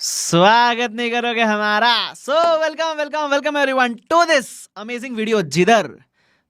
स्वागत नहीं करोगे हमारा। So welcome welcome welcome everyone to this amazing video, जिधर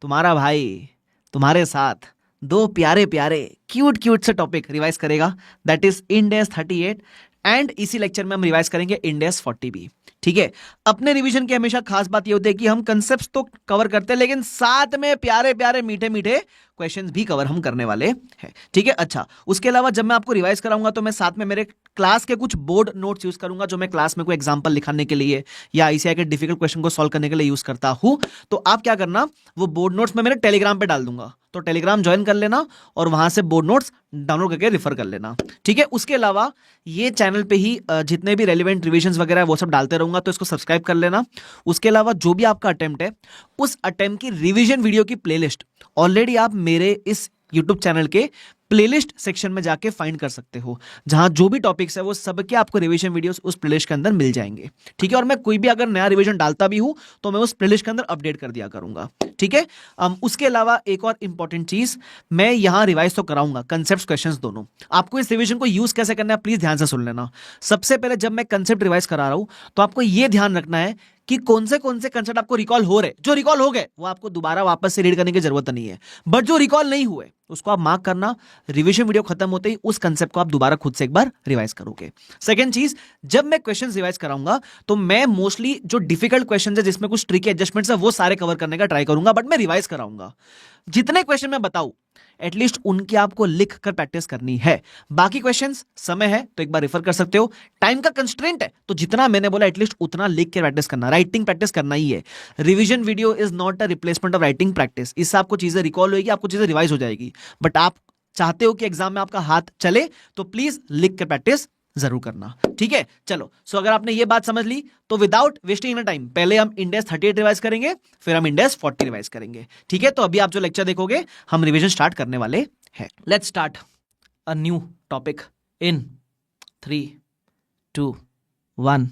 तुम्हारा भाई तुम्हारे साथ दो प्यारे प्यारे क्यूट क्यूट से टॉपिक रिवाइज करेगा, that is Ind AS 38 and इसी लेक्चर में हम रिवाइज करेंगे इंड एस 40 भी। ठीक है, अपने रिवीजन की हमेशा खास बात ये होती है कि हम कंसेप्ट्स तो कवर करते हैं लेकिन साथ में प्यारे प्यारे मीठे मीठे क्वेश्चंस भी कवर हम करने वाले हैं। ठीक है, अच्छा उसके अलावा जब मैं आपको रिवाइज कराऊंगा तो मैं साथ में मेरे क्लास के कुछ बोर्ड नोट्स यूज करूंगा जो मैं क्लास में कोई एग्जांपल लिखाने के लिए या आईसीआई के डिफिकल्ट क्वेश्चन को सॉल्व करने के लिए यूज करता हूं। तो आप क्या करना, वो बोर्ड नोट्स मैं मेरे टेलीग्राम पे डाल दूंगा, तो टेलीग्राम ज्वाइन कर लेना और वहां से बोर्ड नोट्स डाउनलोड करके रिफर कर लेना। ठीक है, उसके अलावा ये चैनल पे ही जितने भी रेलिवेंट रिविजन्स वगैरह वो सब डालते रहूंगा, तो इसको सब्सक्राइब कर लेना। उसके अलावा जो भी आपका अटेम्प्ट है उस अटेम्प्ट की रिवीजन वीडियो की प्लेलिस्ट ऑलरेडी आप मेरे इस यूट्यूब चैनल के प्लेलिस्ट सेक्शन में जाके फाइंड कर सकते हो, जहां जो भी टॉपिक्स है वो सब के आपको रिवीजन वीडियोस उस प्लेलिस्ट के अंदर मिल जाएंगे। ठीक है, और मैं कोई भी अगर नया रिवीजन डालता भी हूं तो मैं उस प्लेलिस्ट के अंदर अपडेट कर दिया करूंगा। ठीक है, उसके अलावा एक और इंपॉर्टेंट चीज मैं यहां रिवाइज तो कराऊंगा, कंसेप्ट क्वेश्चंस दोनों। आपको इस रिवीजन को यूज कैसे करना है प्लीज ध्यान से सुन लेना। सबसे पहले जब मैं कंसेप्ट रिवाइज करा रहा हूं तो आपको यह ध्यान रखना है कि कौन से कंसेप्ट आपको रिकॉल हो रहे, जो रिकॉल हो गए वो आपको दोबारा वापस से रीड करने की जरूरत नहीं है, बट जो रिकॉल नहीं हुए उसको आप मार्क करना। रिवीजन वीडियो खत्म होते ही उस कंसेप्ट को आप दोबारा खुद से एक बार रिवाइज करोगे। सेकंड चीज, जब मैं क्वेश्चंस रिवाइज कराऊंगा तो मैं मोस्टली जो डिफिकल्ट क्वेश्चंस है जिसमें कुछ ट्रिकी एडजस्टमेंट्स है वो सारे कवर करने का ट्राई करूंगा, बट मैं रिवाइज कराऊंगा। जितने क्वेश्चन मैं बताऊं एटलीस्ट उनकी आपको लिख कर प्रैक्टिस करनी है। बाकी क्वेश्चंस समय है तो एक बार रेफर कर सकते हो, टाइम का कंस्ट्रेंट है तो जितना मैंने बोला एटलीस्ट उतना लिख के प्रैक्टिस करना, राइटिंग प्रैक्टिस करना ही है। Revision video is not a replacement of writing practice. इससे आपको चीजें रिकॉल होगी, आपको चीजें रिवाइज हो जाएगी, बट आप चाहते हो कि एग्जाम में आपका हाथ चले तो प्लीज लिख कर प्रैक्टिस जरूर करना। ठीक है, चलो सो अगर आपने ये बात समझ ली तो विदाउट वेस्टिंग एनी टाइम पहले हम इंड एस 38 रिवाइज करेंगे, फिर हम इंड एस 40 रिवाइज करेंगे। ठीक है, तो अभी आप जो लेक्चर देखोगे हम रिवीजन स्टार्ट करने वाले हैं। Let's start a new topic in 3 2 1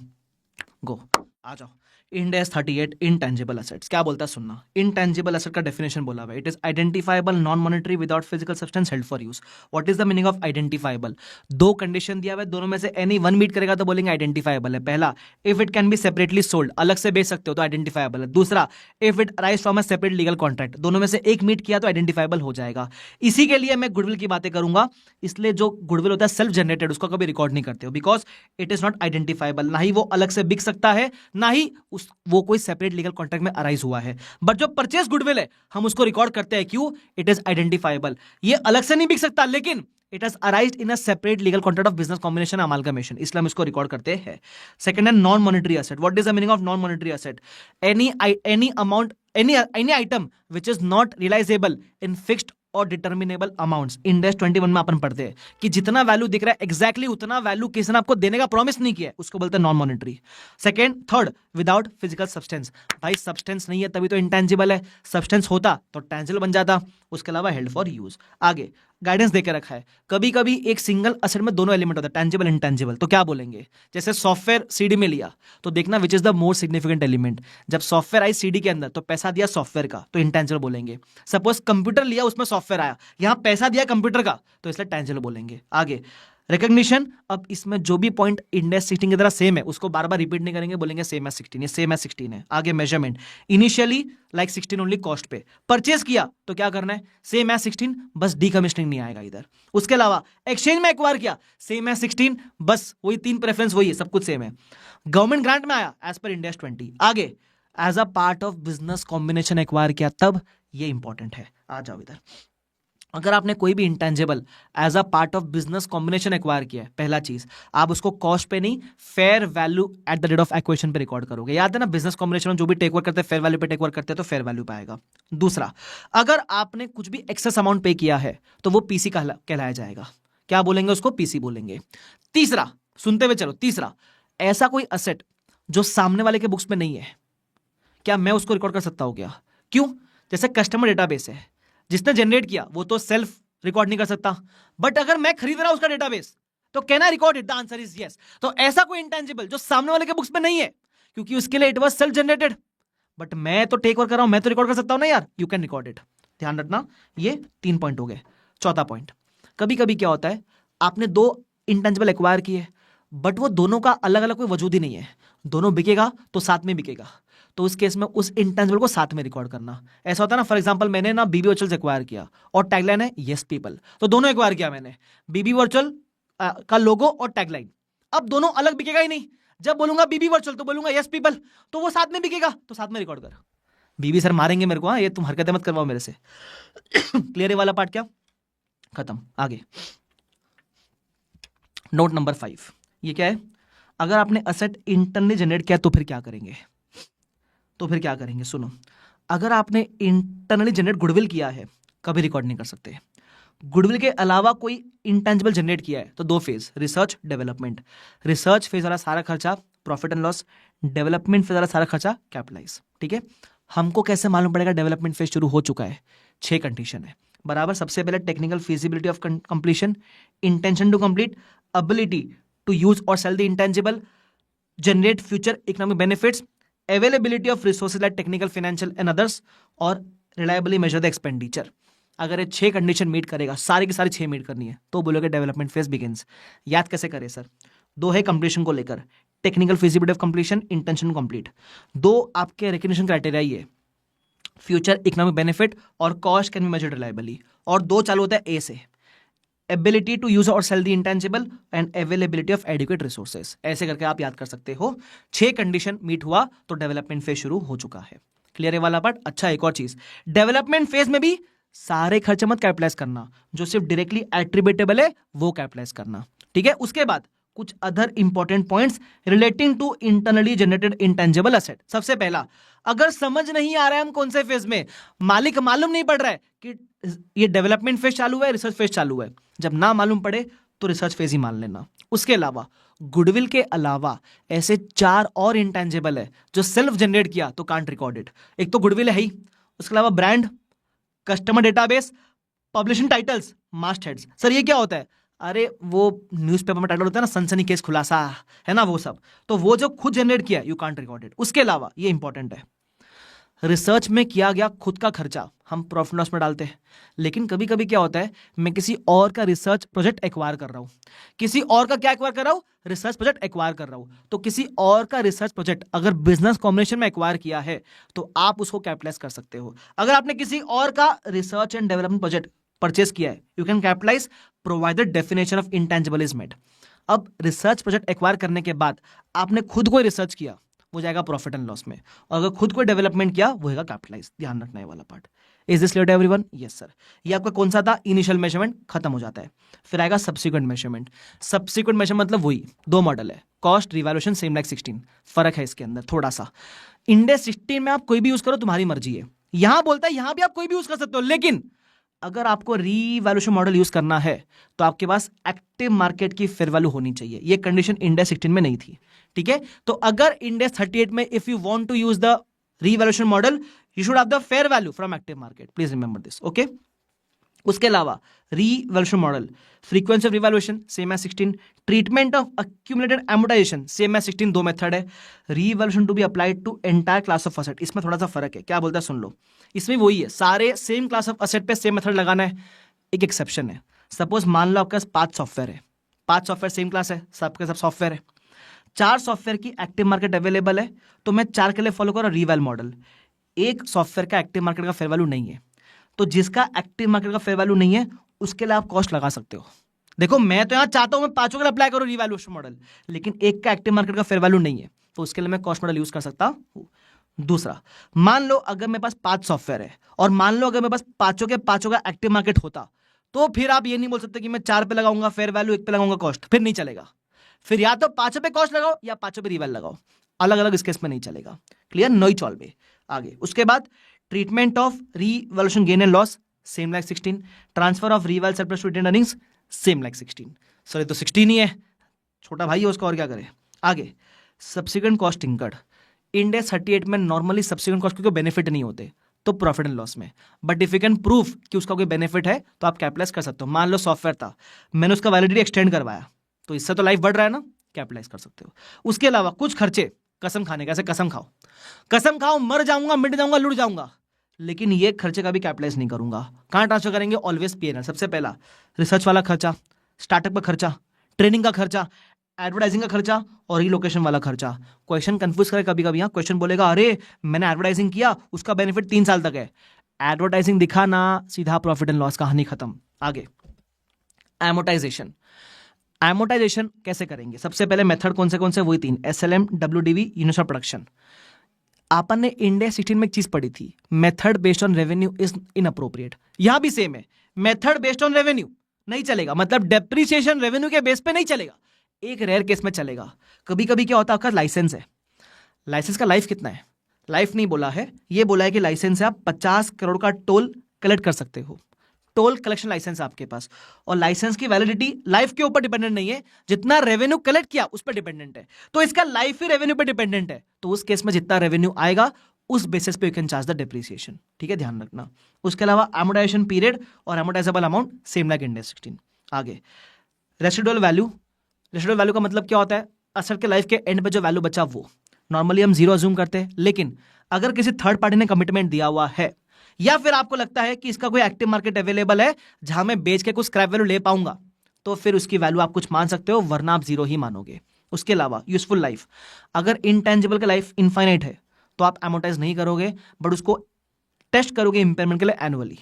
गो। आ जाओ। इंड एस 38 इंटेंजिबल एसेट्स क्या बोलता है सुनना। इंटेंजिबल एसेट का डेफिनेशन बोला हुआ है, it is identifiable non monetary without physical substance held for use. What is the meaning of identifiable? दो कंडीशन दिया हुआ है, दोनों में से एनी वन मीट करेगा तो बोलेंगे आइडेंटिफाइबल है। पहला, if it can be separately sold, अलग से बेच सकते हो तो आइडेंटिफाइबल है। दूसरा, if it arise from a separate legal contract, दोनों में से एक मीट किया तो आइडेंटिफाइबल हो जाएगा। इसी के लिए मैं गुडविल की बातें करूंगा, इसलिए जो गुडविल होता है सेल्फ जनरेटेड उसको कभी रिकॉर्ड नहीं करते हो, because it is not identifiable. ना ही वो अलग से बिक सकता है, ना ही वो कोई सेपरेट लीगल कॉन्ट्रैक्ट में अराइज हुआ है। बट जो परचेस गुडविल है हम उसको रिकॉर्ड करते हैं, क्यों? It is identifiable. ये अलग से नहीं बिक सकता लेकिन it has arised in a separate legal contract of business combination amalgamation, इसलिए हम इसको रिकॉर्ड करते हैं। सेकंड है non monetary asset. What is the meaning of non monetary asset? Any amount, any item which is not realisable in fixed और determinable amounts. Ind AS 21 में अपन पढ़ते हैं कि जितना वैल्यू दिख रहा है एग्जैक्टली उतना वैल्यू किसी ने आपको देने का प्रॉमिस नहीं किया है, उसको बोलते हैं non monetary. Second, third, without physical substance. भाई सब्सटेंस नहीं है तभी तो इंटेंजिबल है, सब्सटेंस होता तो टेंजिबल बन जाता। उसके अलावा हेल्ड फॉर यूज। आगे गाइडेंस देकर रखा है, कभी कभी एक सिंगल एसेट में दोनों एलिमेंट होता है, टेंजिबल इंटेंजिबल, तो क्या बोलेंगे? जैसे सॉफ्टवेयर सीडी में लिया तो देखना which is the more significant element. जब सॉफ्टवेयर आई सीडी के अंदर तो पैसा दिया सॉफ्टवेयर का तो इंटेंजिबल बोलेंगे। सपोज कंप्यूटर लिया उसमें सॉफ्टवेयर आया, यहां पैसा दिया कंप्यूटर का तो इसलिए टेंजिबल बोलेंगे। आगे रिकॉग्निशन, अब इसमें जो भी पॉइंट इंड एस 16 की तरह सेम है उसको बार बार रिपीट नहीं करेंगे, बोलेंगे सेम एज 16, ये सेम एज 16 है। आगे measurement, initially like 16 only cost पे। परचेज किया तो क्या करना है? सेम एज 16, बस डीकमिशनिंग नहीं आएगा इधर। उसके अलावा एक्सचेंज में एक्वायर किया, सेम एज 16, बस वही तीन प्रेफरेंस वही है, सब कुछ सेम है। गवर्नमेंट ग्रांट में आया एज पर इंड एस 20। आगे as a part of business combination acquire किया तब, ये इंपॉर्टेंट है। आ जाओ इधर। अगर आपने कोई भी intangible as a part of business combination acquire किया है, पहला चीज आप उसको कॉस्ट पे नहीं fair value at the date of acquisition पे रिकॉर्ड करोगे। याद है ना, बिजनेस कॉम्बिनेशन में जो भी टेक ओवर करते हैं फेयर वैल्यू पे टेक ओवर करते हैं तो फेयर वैल्यू पाएगा। दूसरा, अगर आपने कुछ भी एक्सेस अमाउंट पे किया है तो वो पीसी कहलाया जाएगा। क्या बोलेंगे उसको? पीसी बोलेंगे। तीसरा, सुनते हुए चलो, तीसरा, ऐसा कोई असेट जो सामने वाले के बुक्स में नहीं है, क्या मैं उसको रिकॉर्ड कर सकता हूं क्या? क्यों? जैसे कस्टमर डेटाबेस है, जिसने जनरेट किया वो तो सेल्फ रिकॉर्ड नहीं कर सकता, बट अगर मैं खरीद रहा हूं उसका डेटाबेस तो can I record it? The answer is yes. तो ऐसा कोई इंटेंजिबल जो सामने वाले के बुक्स में नहीं है, क्योंकि उसके लिए it was self generated, but मैं तो टेक ओवर कर रहा हूं, मैं तो रिकॉर्ड कर सकता हूं ना यार, यू कैन रिकॉर्ड इट। ध्यान रखना, ये 3 पॉइंट हो गए। चौथा पॉइंट, कभी कभी क्या होता है आपने दो इंटेंजिबल एक्वायर किए, बट वो दोनों का अलग अलग कोई वजूद ही नहीं है, दोनों बिकेगा तो साथ में बिकेगा, तो उस केस में उस इंटेंजिबल को साथ में रिकॉर्ड करना। ऐसा होता है ना, फॉर एग्जांपल मैंने ना बीबी वर्चुअल एक्वायर किया और टैगलाइन है यस पीपल, तो दोनों एक्वायर किया मैंने, बीबी वर्चुअल का लोगो और टैगलाइन। अब दोनों अलग बिकेगा ही नहीं, जब बोलूंगा बीबी वर्चुअल तो बोलूंगा यस पीपल, तो वो साथ में बिकेगा, तो साथ में रिकॉर्ड कर। बीबी सर मारेंगे मेरे को, हाँ ये तुम हरकतें मत करवाओ मेरे से। क्लियर है वाला पार्ट? क्या खत्म। आगे नोट नंबर 5, ये क्या है? अगर आपने असेट इंटरनली जनरेट किया तो फिर क्या करेंगे? सुनो, अगर आपने इंटरनली जनरेट गुडविल किया है, कभी रिकॉर्ड नहीं कर सकते। गुडविल के अलावा कोई इंटेंजिबल जनरेट किया है तो 2 phase, research development. Research phase वाला सारा खर्चा profit and loss, development phase वाला सारा खर्चा कैपिटलाइज। ठीक है, हमको कैसे मालूम पड़ेगा डेवलपमेंट फेज शुरू हो चुका है? 6 कंडीशन है बराबर। सबसे पहले technical feasibility of completion, intention to complete, ability to use or sell the intangible, generate future economic benefits, availability of resources like technical, financial and others, और reliably measure the expenditure। अगर ये 6 condition meet करेगा, सारी की सारी 6 meet करनी है, तो बोलोगे डेवलपमेंट फेज बिगिंस। याद कैसे करें सर? 2 है कंप्लीशन को लेकर, technical feasibility of completion, intention to complete. 2 आपके रिकग्निशन क्राइटेरिया ही है, फ्यूचर इकोनॉमिक बेनिफिट और cost can be measured reliably. और 2 चालू होता है ए से, एबिलिटी टू यूज और sell the intangible and availability of adequate resources. ऐसे करके आप याद कर सकते हो। 6 कंडीशन मीट हुआ तो डेवलपमेंट फेज शुरू हो चुका है। क्लियर है वाला पार्ट? अच्छा, एक और चीज, डेवलपमेंट फेज में भी सारे खर्चे मत कैपिटलाइज करना, जो सिर्फ डायरेक्टली एट्रीब्यूटेबल है वो कैपिटलाइज करना। ठीक है, उसके बाद कुछ other important points relating to internally generated intangible asset. सबसे पहला, अगर समझ नहीं आ रहा है हम कौन से फेज में, मालिक मालूम नहीं पड़ रहा है कि ये डेवलपमेंट फेज चालू है, रिसर्च फेज चालू है, जब ना मालूम पड़े तो रिसर्च फेज ही मान लेना। उसके अलावा गुडविल के अलावा ऐसे 4 और इंटेंजिबल है जो सेल्फ जनरेट किया तो कांट रिकॉर्ड इट। एक तो गुडविल है ही, उसके अलावा brand, customer database, publishing titles, mast heads. Sir ये क्या होता है? अरे वो न्यूज़पेपर में टाइटल होता है ना, सनसनी केस खुलासा, है ना वो सब, तो वो जो खुद जनरेट किया यू कांट रिकॉर्ड इट। उसके अलावा ये इंपॉर्टेंट है, रिसर्च में किया गया खुद का खर्चा हम प्रॉफिट लॉस में डालते हैं, लेकिन कभी कभी क्या होता है, मैं किसी और का रिसर्च प्रोजेक्ट एक्वायर कर रहा हूं। किसी और का क्या एक्वायर कर रहा हूं? रिसर्च प्रोजेक्ट एक्वायर कर रहा हूं। तो किसी और का रिसर्च प्रोजेक्ट अगर बिजनेस कॉम्बिनेशन में एक्वायर किया है तो आप उसको कैपिटलाइज कर सकते हो। अगर आपने किसी और का research and development project purchase किया है, you can capitalise provided definition of intangible is met. अब रिसर्च प्रोजेक्ट एक्वायर करने के बाद आपने खुद कोई रिसर्च किया, वो जाएगा प्रॉफिट एंड लॉस में, और अगर खुद कोई डेवलपमेंट किया वो होगा कैपिटलाइज। ध्यान रखना है वाला part. Is this clear to everyone? Yes sir. ये आपका कौन सा था? इनिशियल मेजरमेंट खत्म हो जाता है, फिर आएगा सब्सिक्वेंट मेजरमेंट। सब्सिक्वेंट मेजरमेंट मतलब वही 2 मॉडल है, कॉस्ट रिवैल्यूएशन सेम लाइक 16। फर्क है इसके अंदर थोड़ा सा। इंडेक्स 16 में आप कोई भी यूज करो, तुम्हारी मर्जी है। यहां बोलता है यहां भी आप कोई भी यूज कर सकते हो, लेकिन अगर आपको रीवैल्यूएशन मॉडल यूज करना है तो आपके पास एक्टिव मार्केट की फेयर वैल्यू होनी चाहिए। ये कंडीशन इंडेक्स 16 में नहीं थी। ठीक है, तो अगर इंडेक्स 38 में if you want to use the revaluation model, you should have the fair value from active market. Please remember this. Okay, उसके अलावा revaluation model, frequency of revaluation same as 16, treatment of accumulated amortisation same as 16। 2 method है। Revaluation to be applied to entire class of asset, इसमें थोड़ा सा फर्क है। क्या बोलता है सुन लो, इसमें वही है, सारे सेम क्लास ऑफ असेट पे सेम मेथड लगाना है। एक एक्सेप्शन है, सपोज मान लो आपके पास 5 सॉफ्टवेयर है, 5 सॉफ्टवेयर सेम क्लास है, सबके सब सॉफ्टवेयर है, 4 सॉफ्टवेयर की एक्टिव मार्केट अवेलेबल है, तो मैं 4 के लिए फॉलो करूँ रीवैल मॉडल। एक सॉफ्टवेयर का एक्टिव मार्केट का फेयर वैल्यू नहीं है, तो जिसका एक्टिव मार्केट का फेयर वैल्यू नहीं है उसके लिए आप कॉस्ट लगा सकते हो। देखो मैं तो यहां चाहता हूं मैं 5 के लिए अप्लाई करूं रीवैल्यूएशन मॉडल, लेकिन एक का एक्टिव मार्केट का फेयर वैल्यू नहीं है, तो उसके लिए मैं कॉस्ट मॉडल यूज कर सकता हूं। दूसरा, मान लो अगर मेरे पास 5 सॉफ्टवेयर है और मान लो अगर मेरे पास पांचों का एक्टिव मार्केट होता, तो फिर आप ये नहीं बोल सकते कि मैं 4 पे लगाऊंगा फेयर वैल्यू, 1 पे लगाऊंगा कॉस्ट, फिर नहीं चलेगा। फिर या तो 5 पे कॉस्ट लगाओ या 5 पे रीवैल लगाओ, अलग अलग इस केस में नहीं चलेगा। क्लियर? नो चॉल में। आगे उसके बाद treatment of revaluation gain and loss same like 16, transfer of reval surplus to retained earnings same like 16। Sir ये तो 16 ही है, छोटा भाई है उसका, और क्या करे। आगे सब्सिक्वेंट कॉस्ट इंकर्ड, इंडेक्स 38 में नॉर्मली सब्सिक्वेंट कॉस्ट के बेनिफिट नहीं होते, तो प्रॉफिट एंड लॉस में, but if you can prove कि उसका कोई बेनिफिट है तो आप कैपिटलाइज कर सकते हो। मान लो सॉफ्टवेयर था, मैंने उसका वैलिडिटी एक्सटेंड करवाया, तो इससे तो लाइफ बढ़ रहा है ना, कैपिटलाइज कर सकते हो। उसके अलावा कुछ खर्चे कसम खाने का, ऐसे कसम खाओ मर जाऊंगा, मिट जाऊंगा, लुट जाऊंगा, लेकिन ये खर्चे का भी कैपिटलाइज नहीं करूंगा। कहां ट्रांसफर करेंगे? Always PNL. सबसे पहला रिसर्च वाला खर्चा, स्टार्टअप का खर्चा, ट्रेनिंग का खर्चा, एडवर्टाइजिंग का खर्चा और रीलोकेशन वाला खर्चा। क्वेश्चन कंफ्यूज करे कभी कभी, यहाँ क्वेश्चन बोलेगा अरे मैंने एडवर्टाइजिंग किया, उसका बेनिफिट 3 साल तक है। एडवर्टाइजिंग दिखा ना, सीधा प्रॉफिट एंड लॉस, कहानी खत्म। आगे एमोटाइजेशन। एमोटाइजेशन कैसे करेंगे? सबसे पहले मेथड कौन से वही 3, SLM, WDV, unit of production. आपन ने इंडिया 16 में एक चीज पढ़ी थी, method based on revenue is inappropriate. यहां भी सेम है, मेथड बेस्ड ऑन रेवेन्यू नहीं चलेगा, मतलब डेप्रिसिएशन रेवेन्यू के बेस पे नहीं चलेगा, एक रेयर केस में चलेगा। कभी कभी क्या होता है, आपका लाइसेंस है, लाइसेंस का लाइफ कितना है? लाइफ नहीं बोला है, ये बोला है कि लाइसेंस है, आप 50 करोड़ का टोल कलेक्ट कर सकते हो, टोल कलेक्शन लाइसेंस आपके पास। और लाइसेंस की वैलिडिटी लाइफ के ऊपर डिपेंडेंट नहीं है, जितना रेवेन्यू कलेक्ट किया उस पर डिपेंडेंट है। तो इसका लाइफ ही रेवेन्यू पे डिपेंडेंट है, तो उस केस में जितना रेवेन्यू आएगा उस बेसिस पे you can charge the depreciation. ठीक है, ध्यान रखना। उसके अलावा एमोटाइजेशन पीरियड और एमोटाइजेबल अमाउंट सेम लाइक इंडिया 16। आगे रेसिडुअल वैल्यू। रेसिडुअल वैल्यू का मतलब क्या होता है? असेट के लाइफ के एंड पे जो वैल्यू बचा वो। नॉर्मली हम 0 अज्यूम करते हैं, लेकिन अगर किसी थर्ड पार्टी ने कमिटमेंट दिया हुआ है या फिर आपको लगता है कि इसका कोई एक्टिव मार्केट अवेलेबल है जहां मैं बेच के कुछ स्क्रैप वैल्यू ले पाऊंगा, तो फिर उसकी वैल्यू आप कुछ मान सकते हो, वरना आप 0 ही मानोगे। उसके अलावा यूजफुल लाइफ, अगर इनटेंजिबल का लाइफ इनफाइनाइट है तो आप एमोटाइज नहीं करोगे, बट उसको टेस्ट करोगे इंपेयरमेंट के लिए एनुअली,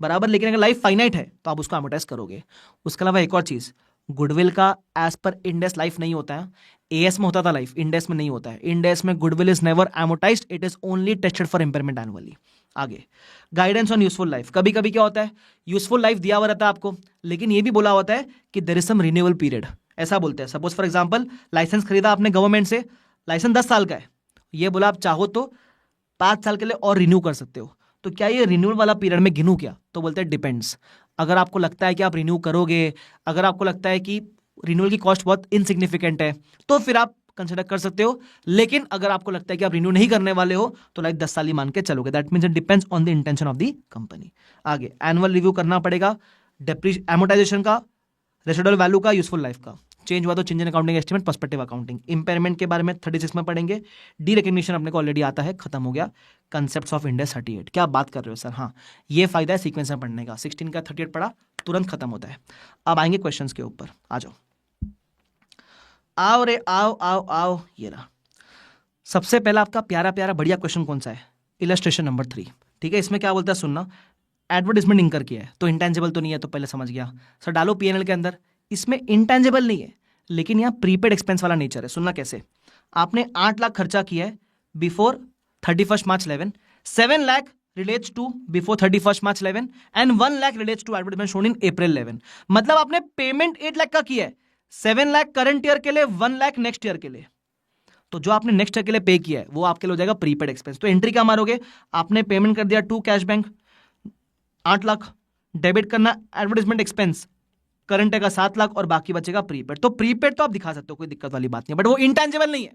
बराबर। लेकिन अगर लाइफ फाइनाइट है तो आप उसको एमोटाइज करोगे। उसके अलावा एक और चीज, गुडविल का एज पर इंडेस लाइफ नहीं होता है, एएस में होता था लाइफ, इंडेस में नहीं होता है। इंडेस में goodwill is never amortised, it is only tested for impairment annually. आगे गाइडेंस ऑन यूजफुल लाइफ। कभी कभी क्या होता है, यूजफुल लाइफ दिया हुआ रहता है आपको, लेकिन ये भी बोला होता है कि there is some renewal period. ऐसा बोलते हैं, सपोज फॉर एग्जांपल लाइसेंस खरीदा आपने गवर्नमेंट से, लाइसेंस 10 साल का है, ये बोला आप चाहो तो 5 साल के लिए और रिन्यू कर सकते हो, तो क्या ये रिन्यूअल वाला पीरियड में गिनूं क्या? तो बोलते हैं डिपेंड्स। अगर आपको लगता है कि आप रिन्यू करोगे, अगर आपको लगता है कि रिन्यूअल की कॉस्ट बहुत इनसिग्निफिकेंट है, तो फिर आप कंसिडर कर सकते हो। लेकिन अगर आपको लगता है कि आप रिन्यू नहीं करने वाले हो, तो लाइक 10 साल ही मान के चलोगे। That means it depends on the intention of the company. आगे एनुअल रिव्यू करना पड़ेगा, एमोटाइजेशन का, रेसिडुअल वैल्यू का, यूजफुल लाइफ का। चेंज हुआ तो change in accounting estimate, perspective accounting. Impairment के बारे में 36 में पढ़ेंगे। डी रिकग्निशन अपने को ऑलरेडी आता है, खत्म हो गया। Concepts of India 38। क्या बात कर रहे हो सर? हाँ, ये फायदा है सीक्वेंस में पढ़ने का। 16 का 38 पढ़ा, तुरंत खत्म होता है। अब आएंगे क्वेश्चंस के ऊपर, आ जाओ, आओ रे आओ आओ आओ। ये रहा सबसे पहला आपका प्यारा प्यारा बढ़िया क्वेश्चन, कौन सा है? Illustration number 3। ठीक है, इसमें क्या बोलता है सुनना। एडवर्टाइजमेंट इंकर किया है तो इंटेंजिबल तो नहीं है, तो पहले समझ गया। सर डालो पीएनएल के अंदर, इसमें इंटेंजिबल नहीं है, लेकिन यहाँ प्रीपेड एक्सपेंस वाला नेचर है। सुनना कैसे। आपने 8 लाख खर्चा किया है before 31 March 11, 7 lakh relates to before 31 March 11 and 1 lakh relates to advertisement shown in April 11। मतलब आपने पेमेंट 8 लाख का किया है, 7 लाख करंट ईयर के लिए, 1 लाख नेक्स्ट ईयर के लिए। तो जो आपने नेक्स्ट ईयर के लिए पे किया है वो आपके लिए हो जाएगा प्रीपेड एक्सपेंस। तो एंट्री क्या मारोगे? आपने पेमेंट कर दिया to cash bank 8 lakh, debit करना एडवर्टाइजमेंट एक्सपेंस करंट का 7 लाख और बाकी बचेगा प्रीपेड। तो प्रीपेड तो आप दिखा सकते हो, कोई दिक्कत वाली बात नहीं, बट वो इंटेंजिबल नहीं है।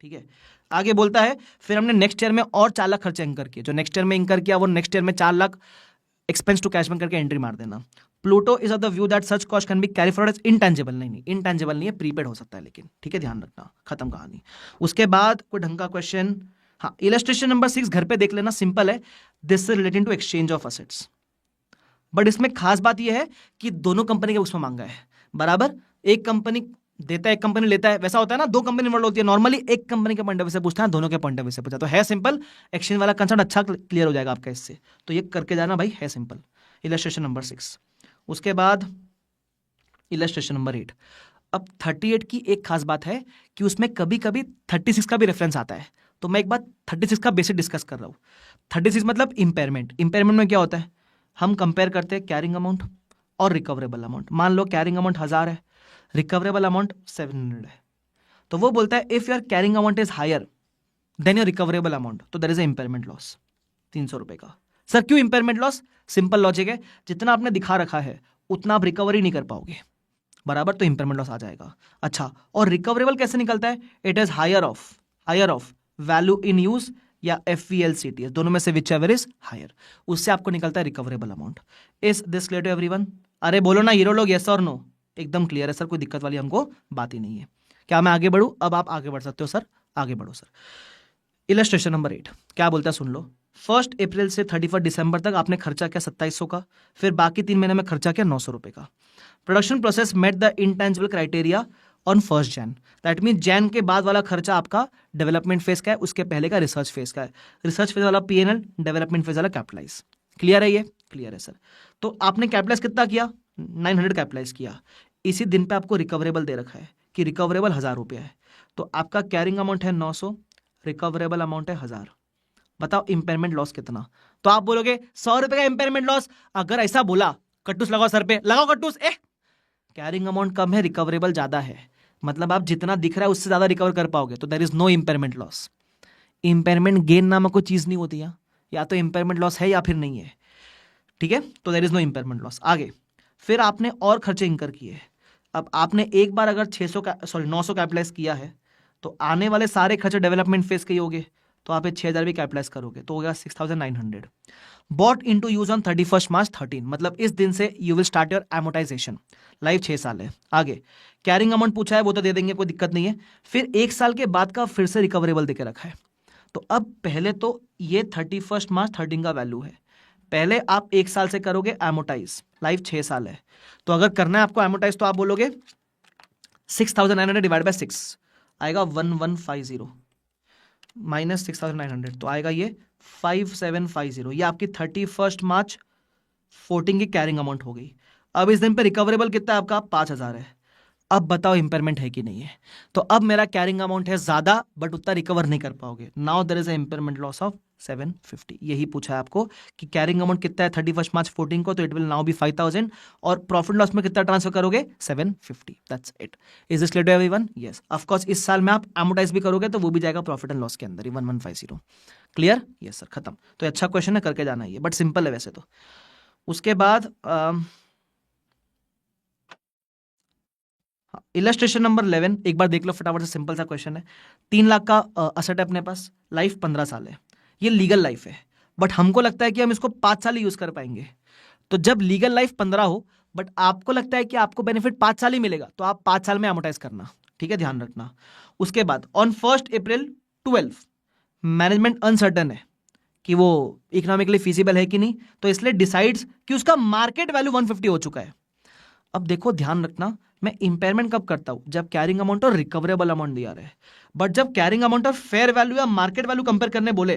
ठीक है, आगे बोलता है फिर हमने नेक्स्ट ईयर में और 4 लाख खर्चे इंकर किए। जो नेक्स्ट ईयर में इंकर किया वो नेक्स्ट ईयर में 4 lakh expense to cash bank करके एंट्री मार देना। Pluto is of the view that such cost can be carry forward as intangible. नहीं, इंटेंजिबल नहीं है, प्रीपेड हो सकता है लेकिन। ठीक है, ध्यान रखना, खत्म कहानी। उसके बाद कोई ढंग का क्वेश्चन, हाँ, इलस्ट्रेशन नंबर 6 घर पे देख लेना, सिंपल है। This is relating to exchange of assets, but इसमें खास बात यह है कि दोनों कंपनी के उसमें मांगा है, बराबर। एक कंपनी देता है, एक कंपनी लेता है, वैसा होता है ना, 2 कंपनी इन्वॉल्व होती है। नॉर्मली एक कंपनी के पॉइंट ऑफ व्यू से पूछता है, दोनों के पॉइंट ऑफ व्यू से पूछा, तो है सिंपल। एक्सचेंज वाला कंसेप्ट अच्छा क्लियर हो जाएगा आपका इससे, तो ये करके जाना भाई, है सिंपल। Illustration number 6। उसके बाद इलस्ट्रेशन नंबर 8। अब 38 की एक खास बात है कि उसमें कभी कभी 36 का भी रेफरेंस आता है, तो मैं एक बात 36 का बेसिक डिस्कस कर रहा हूँ। 36 मतलब इंपेयरमेंट। इंपेयरमेंट में क्या होता है, हम कंपेयर करते हैं कैरिंग अमाउंट और रिकवरेबल अमाउंट। मान लो कैरिंग अमाउंट 1000 है, रिकवरेबल अमाउंट 700 है, तो वो बोलता है if your carrying amount is higher than your recoverable amount, तो there is a impairment loss 300 रुपए का। सर क्यों इंपेयरमेंट लॉस? सिंपल लॉजिक है, जितना आपने दिखा रखा है उतना आप रिकवरी नहीं कर पाओगे, बराबर, तो इंपेयरमेंट लॉस आ जाएगा। अच्छा, और रिकवरेबल कैसे निकलता है? It is higher of value in use या FVLCTS, दोनों में से विच एवर इज हायर, उससे आपको निकलता है recoverable amount. Is this clear to everyone? अरे बोलो ना हीरो लोग, यस और नो? एकदम क्लियर है सर, कोई दिक्कत वाली हमको बात ही नहीं है। क्या मैं आगे बढ़ूं? अब आप आगे बढ़ सकते हो सर, आगे बढ़ो सर। इलस्ट्रेशन नंबर 8 क्या बोलता है सुन लो। 1 अप्रैल से 31 दिसंबर तक आपने खर्चा किया 2700 का, फिर बाकी 3 महीने में खर्चा किया 900 रुपए का। Production process met the intangible criteria on 1 Jan. That mean Jan के बाद वाला खर्चा आपका डेवलपमेंट फेज का है, उसके पहले का रिसर्च फेज का है। रिसर्च फेज वाला P&L, डेवलपमेंट फेज वाला कैपिटलाइज। क्लियर है ये? क्लियर है सर। तो आपने कैपिटलाइज कितना किया? 900 कैपिटलाइज किया। इसी दिन पे आपको रिकवरेबल दे रखा है कि रिकवरेबल 1000 रुपया है, तो आपका कैरिंग अमाउंट है 900, रिकवरेबल अमाउंट है 1000। बताओ इंपेयरमेंट लॉस कितना? तो आप बोलोगे 100 रुपए का इंपेयरमेंट लॉस। अगर ऐसा बोला, कट्टूस लगाओ सर पे, लगाओ कट्टूस। कैरिंग अमाउंट कम है, रिकवरेबल ज्यादा है, मतलब आप जितना दिख रहा है उससे ज्यादा रिकवर कर पाओगे, तो there is no impairment loss. Impairment gain नामक कोई चीज नहीं होती या तो इंपेयरमेंट लॉस है या फिर नहीं है। ठीक है, तो there is no impairment loss. आगे फिर आपने और खर्चे इंकर किए। अब आपने एक बार अगर 900 कैपिटलाइज किया है, तो आने वाले सारे खर्चे डेवलपमेंट फेज के ही होंगे, तो आप 6000 भी कैपिटलाइज करोगे तो हो गया 6900। Bought into use on 31 March 13, मतलब इस दिन से you will start your amortisation. Life 6 साल है। आगे कैरिंग अमाउंट पूछा है, वो तो दे देंगे, कोई दिक्कत नहीं है। फिर 1 साल के बाद का फिर से रिकवरेबल देके रखा है। तो अब पहले तो ये 31 मार्च 13 का वैल्यू है, पहले आप 1 साल से करोगे एमोटाइज। लाइफ 6 साल है, तो अगर करना है आपको एमोटाइज तो आप बोलोगे 6900 डिवाइड बाय 6 आएगा 1150 माइनस 6900, तो आएगा ये 5750। ये आपकी 31 मार्च 14 की कैरिंग अमाउंट हो गई। अब इस दिन पे रिकवरेबल कितना है आपका? 5000 है। अब बताओ इंपेयरमेंट है कि नहीं है? तो अब मेरा कैरिंग अमाउंट है ज्यादा, बट उतना रिकवर नहीं कर पाओगे। Now there is a impairment loss of 750। यही पूछा है आपको कि कैरिंग अमाउंट कितना है 31 मार्च 14 को, तो इट विल नाउ बी 5000, और प्रॉफिट लॉस में कितना ट्रांसफर करोगे? 750। That's it. Is this clear to everyone? Yes, of course इस साल में आप एमोटाइज भी करोगे तो वो भी जाएगा प्रॉफिट एंड लॉस के अंदर ही, 1150। क्लियर? यस सर, खत्म। तो अच्छा क्वेश्चन है, करके जाना है, बट सिंपल है वैसे तो। उसके बाद इलस्ट्रेशन नंबर 11 एक बार देख लो फटाफट से, सिंपल सा क्वेश्चन है। 3 लाख का असेट है अपने पास, लाइफ 15 साल है, ये लीगल लाइफ है, बट हमको लगता है कि हम इसको 5 साल ही यूज कर पाएंगे। तो जब लीगल लाइफ 15 हो, बट आपको लगता है कि आपको बेनिफिट 5 साल ही मिलेगा, तो आप 5 साल में एमोटाइज करना। ठीक है, ध्यान रखना। उसके बाद ऑन 1 अप्रैल 12 मैनेजमेंट अनसर्टन है कि वो इकोनॉमिकली फिजिबल है कि नहीं, तो इसलिए डिसाइड्स कि उसका मार्केट वैल्यू 150 हो चुका है। अब देखो ध्यान रखना, मैं इंपेयरमेंट कब करता हूं? जब कैरिंग अमाउंट और रिकवरेबल अमाउंट दिया रहे। बट जब कैरिंग अमाउंट और फेयर वैल्यू या मार्केट वैल्यू कंपेयर करने बोले,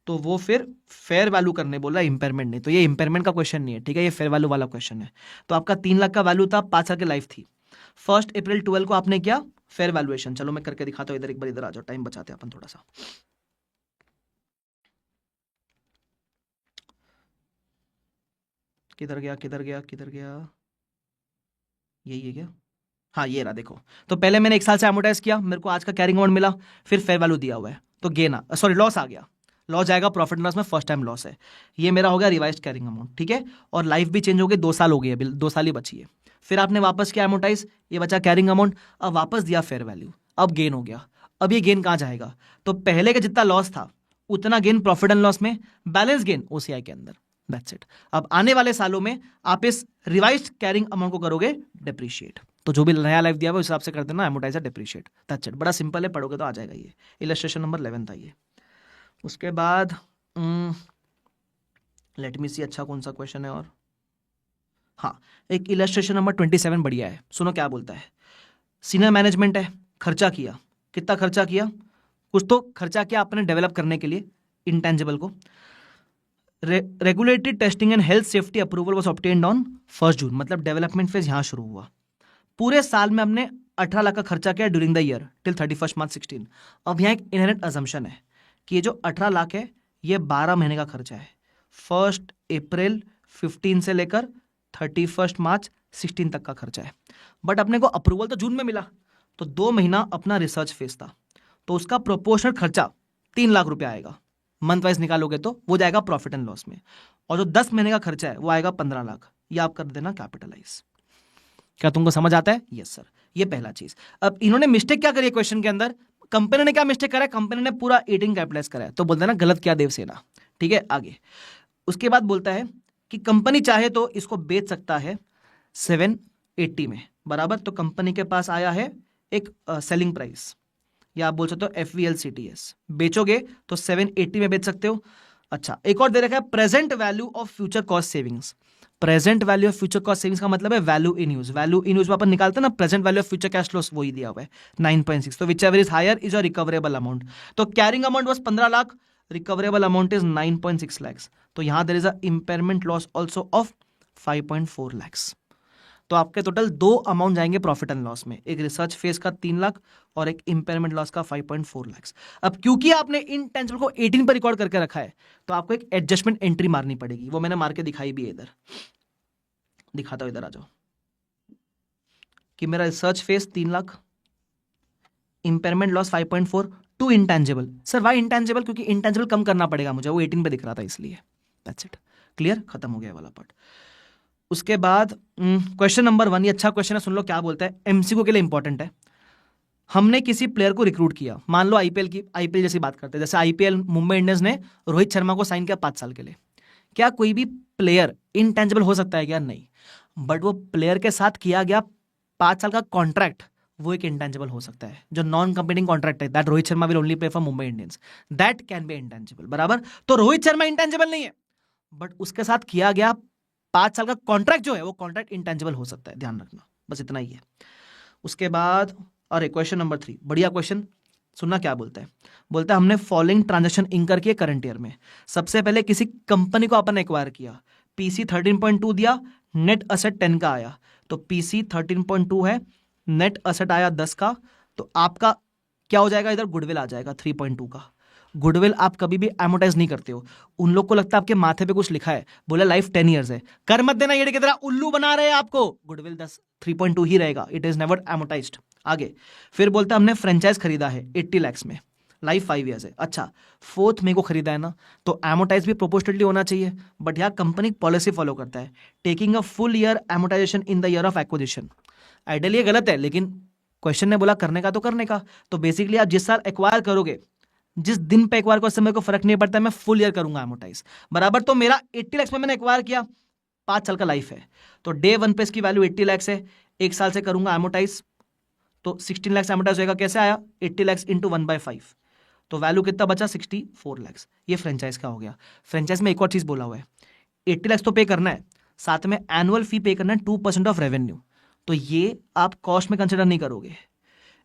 तो वो फिर फेयर वैल्यू करने बोला, इंपेयरमेंट नहीं। तो ये इंपेयरमेंट का क्वेश्चन नहीं है, ठीक है, ये फेयर वैल्यू वाला क्वेश्चन है। तो आपका 3 लाख का वैल्यू था, 5 साल की लाइफ थी। 1 अप्रैल 12 को आपने किया फेयर वैल्यूएशन। चलो मैं करके दिखाता हूं, एक बार इधर आ जाओ, टाइम बचाते हैं अपन थोड़ा सा। किधर गया किधर गया किधर गया? यही है क्या? हाँ ये रहा, देखो। तो पहले मैंने 1 साल से एमोटाइज किया, मेरे को आज का कैरिंग अमाउंट मिला, फिर फेयर वैल्यू दिया हुआ है, तो गेन सॉरी लॉस आ गया। लॉस जाएगा प्रॉफिट लॉस में, फर्स्ट टाइम लॉस है। ये मेरा हो गया रिवाइज्ड कैरिंग अमाउंट, ठीक है। और लाइफ भी चेंज हो गई, 2 साल हो गई है, 2 साल ही बची है। फिर आपने वापस किया एमोटाइज, ये बचा कैरिंग अमाउंट, अब वापस दिया फेयर वैल्यू, अब गेन हो गया। अब ये गेन कहाँ जाएगा? तो पहले का जितना लॉस था उतना गेन प्रॉफिट एंड लॉस में, बैलेंस गेन ओसीआई के अंदर। That's it. अब आने वाले सालों में आप इस रिवाइज्ड कैरिंग अमाउंट को करोगे डिप्रिशिएट। तो जो भी नया लाइफ दिया हुआ उस हिसाब से कर देना, एमोटाइजर डिप्रिशिएट। That's it. बड़ा सिंपल है, पढ़ोगे तो आ जाएगा। ये इलस्ट्रेशन नंबर 11 था ये। उसके बाद लेट मी सी, अच्छा कौन सा क्वेश्चन है और, हाँ एक इलस्ट्रेशन नंबर 27 बढ़िया है। सुनो क्या बोलता है। सीनियर मैनेजमेंट है, खर्चा किया, कितना खर्चा किया? कुछ तो खर्चा किया आपने डेवलप करने के लिए इंटेंजिबल को। Regulatory testing and health safety approval was obtained on 1 जून, मतलब डेवलपमेंट फेज यहां शुरू हुआ। पूरे साल में हमने 18 लाख का खर्चा किया ड्यूरिंग द ईयर टिल 31 मार्च 16। अब यहाँ एक इनहेरेंट अजम्पशन है कि ये जो 18 लाख है ये 12 महीने का खर्चा है। 1 अप्रैल 15 से लेकर 31 मार्च 16 तक का खर्चा है। बट अपने को अप्रूवल तो जून में मिला, तो 2 महीना अपना रिसर्च फेज था, तो उसका प्रोपोर्शनल खर्चा 3 लाख रुपया आएगा। मंथ वाइज निकालोगे तो वो जाएगा प्रॉफिट एंड लॉस में। और जो 10 महीने का खर्चा है वो आएगा 15 लाख। ये आप कर देना कैपिटलाइज। क्या तुमको समझ आता है? Yes sir. ये पहला चीज। अब इन्होंने मिस्टेक क्या करी है क्वेश्चन के अंदर? कंपनी ने क्या मिस्टेक करा है? कंपनी ने पूरा 18 कैपिटलाइज करा है, तो बोलते हैं ना गलत किया देवसेना। ठीक है, आगे उसके बाद बोलता है कि कंपनी चाहे तो इसको बेच सकता है 780 में, बराबर। तो कंपनी के पास आया है एक सेलिंग प्राइस, या आप बोल सकते हो FVLCTS। बेचोगे तो 780 में बेच सकते हो। अच्छा, एक और दे रखा है present value of future cost savings. Present value of future cost savings का मतलब है value in use. Value in use में अपन निकालते हैं ना present value of future cash flows, वही दिया हुआ है 9.6। तो whichever is higher is your recoverable amount. तो carrying amount was 15 lakh, recoverable amount is 9.6 lakhs। तो यहां there is a impairment loss also of 5.4 lakhs। तो आपके टोटल दो अमाउंट जाएंगे प्रॉफिट एंड लॉस में, एक रिसर्च फेज का 3 लाख और एक इम्पेयरमेंट लॉस का 5.4 lakhs। अब क्योंकि आपने इनटेंजिबल को 18 पर रिकॉर्ड करके रखा है तो आपको एक एडजस्टमेंट एंट्री मारनी पड़ेगी, वो मैंने मार के दिखाई भी है इधर, दिखाता हूं, इधर आ जाओ, कि मेरा research phase 3 lakh, impairment loss 5.4 to intangible. Sir why intangible? क्योंकि इंटेंजिबल कम करना पड़ेगा मुझे, वो 18 पे दिख रहा था इसलिए। दैट्स इट, क्लियर, खत्म हो गया वाला पार्ट। उसके बाद क्वेश्चन नंबर 1, ये अच्छा क्वेश्चन है, सुन लो क्या बोलता है, एमसीक्यू के लिए इंपॉर्टेंट है। हमने किसी प्लेयर को रिक्रूट किया, मान लो आईपीएल जैसी बात करते हैं, जैसे आईपीएल मुंबई इंडियंस ने रोहित शर्मा को साइन किया 5 साल के लिए। क्या कोई भी प्लेयर इनटेंजिबल हो सकता है क्या? नहीं, बट वो प्लेयर के साथ किया गया 5 साल का कॉन्ट्रैक्ट वो एक इंटेंजिबल हो सकता है, जो नॉन कंपीटिंग कॉन्ट्रैक्ट है, that Rohit Sharma will only play for Mumbai Indians, that can be intangible, बराबर। तो रोहित शर्मा इंटेंजिबल नहीं है, बट उसके साथ किया गया 5 साल का कॉन्ट्रैक्ट जो है वो कॉन्ट्रैक्ट इंटेंजिबल हो सकता है, ध्यान रखना, बस इतना ही है। उसके बाद अरे क्वेश्चन नंबर 3, बढ़िया क्वेश्चन, सुनना क्या बोलता है। बोलता है हमने फॉलोइंग ट्रांजैक्शन इंकर किए करंट ईयर में। सबसे पहले किसी कंपनी को अपन एक्वायर किया, पीसी 13.2 दिया, नेट असेट 10 का आया, तो पीसी 13.2 है, नेट असेट आया 10 का, तो आपका क्या हो जाएगा, इधर गुडविल आ जाएगा 3.2 का। गुडविल आप कभी भी एमोटाइज नहीं करते हो, उन लोग को लगता है आपके माथे पे कुछ लिखा है, बोले लाइफ 10 ईयर्स है, कर मत देना, ये की तरह उल्लू बना रहे हैं आपको, गुडविल 3.2 ही रहेगा, इट इज नेवर एमोटाइज्ड। आगे फिर बोलता है हमने फ्रेंचाइज खरीदा है 80 lakhs में, लाइफ 5 years है। अच्छा, 4th मई को खरीदा है ना, तो एमोटाइज भी प्रोपोर्शनली होना चाहिए, बट यहाँ कंपनी पॉलिसी फॉलो करता है, taking a full year amortisation in the year of acquisition. Ideally ये गलत है, लेकिन क्वेश्चन ने बोला करने का तो करने का, तो बेसिकली आप जिस साल एक्वायर करोगे, जिस दिन पे एक्वायर को, उससे मेरे को फर्क नहीं पड़ता, मैं फुल ईयर करूंगा एमोटाइज, बराबर। तो मेरा 80 lakhs में मैंने एक्वायर किया, 5 साल का लाइफ है, तो डे 1 पे इसकी वैल्यू 80 lakhs है, 1 साल से करूंगा एमोटाइज, तो 16 lakhs एमोटाइज होगा, कैसे आया, 80 lakhs इंटू 1/5, तो वैल्यू कितना बचा, 64 lakhs। ये फ्रेंचाइज का हो गया। फ्रेंचाइज में एक और चीज बोला हुआ है, 80 lakhs तो पे करना है, साथ में एनुअल फी पे करना है 2% ऑफ रेवेन्यू, तो ये आप कॉस्ट में कंसिडर नहीं करोगे,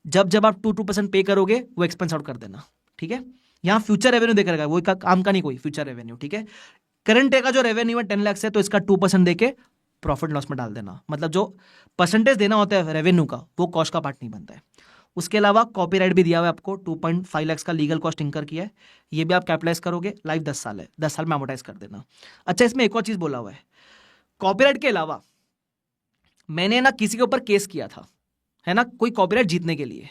जब जब आप 2% पे करोगे वो एक्सपेंस आउट कर देना, ठीक है। यहाँ फ्यूचर रेवेन्यू देकर रखा है, वो काम का नहीं कोई फ्यूचर रेवेन्यू, ठीक है। करंट का जो रेवेन्यू है 10 lakhs है, तो इसका 2% देके प्रॉफिट लॉस में डाल देना, मतलब जो परसेंटेज देना होता है रेवेन्यू का वो कॉस्ट का पार्ट नहीं बनता है। उसके अलावा कॉपीराइट भी दिया हुआ है आपको, 2.5 lakhs का लीगल कॉस्ट इंकर किया है, ये भी आप कैपिटलाइज करोगे, लाइफ 10 साल है, 10 साल में अमोटाइज कर देना। अच्छा, इसमें एक और चीज बोला हुआ है, कॉपीराइट के अलावा मैंने ना किसी के ऊपर केस किया था, है ना, कोई कॉपीराइट जीतने के लिए,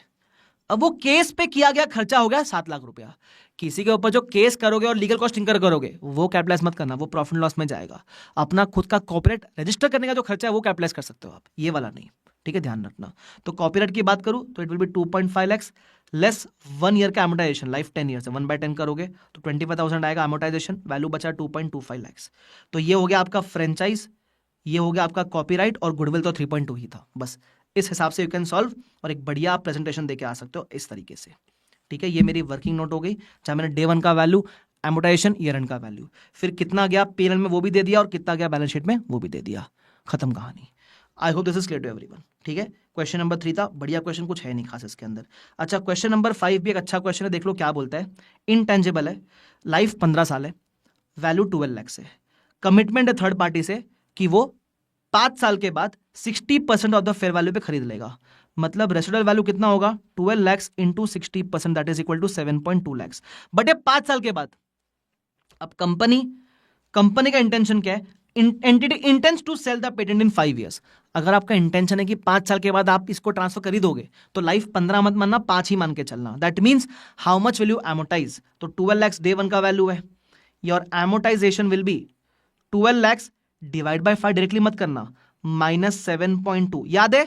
अब वो केस पे किया गया खर्चा हो गया 7 लाख रुपया। किसी के ऊपर जो केस करोगे और लीगल कॉस्ट इंकर करोगे वो कैपिटलाइज मत करना, वो प्रॉफिट लॉस में जाएगा। अपना खुद का कॉपीराइट रजिस्टर करने का जो खर्चा है वो कैपिटलाइज कर सकते हो आप, ये वाला नहीं, ठीक है, ध्यान रखना। तो कॉपीराइट की बात करूं तो it will B 2.5 lakhs less 1 year का एमोटाइजेशन, लाइफ 10 ईयर है, 1/10 करोगे तो 25,000 आएगा एमोटाइजेशन, वैल्यू बचा 2.25 lakhs। तो ये हो गया आपका फ्रेंचाइज, ये हो गया आपका कॉपीराइट, और गुडविल तो 3.2 ही था, बस इस हिसाब से यू कैन सॉल्व, और एक बढ़िया आप प्रेजेंटेशन देके आ सकते हो इस तरीके से, ठीक है। ये मेरी वर्किंग नोट हो गई, जहां मैंने डे 1 का वैल्यू, एमोटाइजेशन, ईयर एंड का वैल्यू, फिर कितना गया पीएनएल में वो भी दे दिया, और कितना गया बैलेंस शीट में वो भी दे दिया, खत्म कहानी। I hope this is clear to everyone, ठीक है। क्वेश्चन नंबर 3 था, बढ़िया क्वेश्चन, कुछ है नहीं खास इसके अंदर। अच्छा, क्वेश्चन नंबर 5 भी एक अच्छा क्वेश्चन है, देख लो क्या बोलता है। इनटेंजिबल है, लाइफ 15 साल है, वैल्यू 12 lakhs है, कमिटमेंट है थर्ड पार्टी से कि वो 5 साल के बाद 60% ऑफ द फेयर वैल्यू पे खरीद लेगा, मतलब रेसिडुअल वैल्यू कितना होगा, 12 lakhs into 60%, that is equal to 7.2 lakhs। But ये 5 साल के बाद, अब कंपनी का इंटेंशन क्या है, entity intends to sell the patent in 5 years। अगर आपका इंटेंशन है कि 5 साल के बाद आप इसको ट्रांसफर कर ही दोगे, तो लाइफ 15 मत मानना, 5 ही मान के चलना। That means how much will you amortise, तो 12 lakhs डे 1 का वैल्यू है, your amortisation will be 12 lakhs divide by 5, directly मत करना, -7.2। याद है,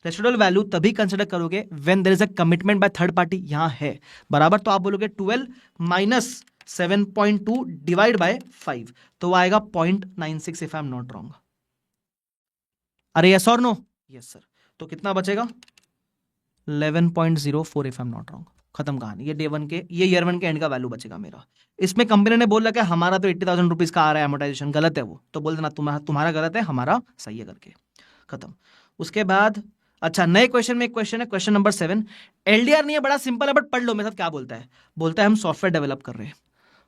रेसिडुअल वैल्यू तभी कंसिडर करोगे when there is a commitment by third party, यहां है, बराबर। तो आप बोलोगे 12 माइनस 7.2 डिवाइड बाय 5, तो आएगा 0.96 if I am not wrong. अरे यस और नो, यस सर। तो कितना बचेगा, 11.04 if I am not wrong. खत्म कहानी। ये डे वन के, ये ईयर वन के एंड का वैल्यू बचेगा मेरा। इसमें कंपनी ने बोल रखा है हमारा तो 80,000 रुपीज का आ रहा है अमोर्टाइजेशन, गलत है वो, तो बोल देना तुम्हारा गलत है, हमारा सही है करके। खत्म। उसके बाद अच्छा, नए क्वेश्चन में एक क्वेश्चन है, क्वेश्चन नंबर 7। एलडीआर नहीं है, बड़ा सिंपल है, बट पढ़ लो मेरे साथ क्या बोलता है। बोलता है हम सॉफ्टवेयर डेवलप कर रहे हैं,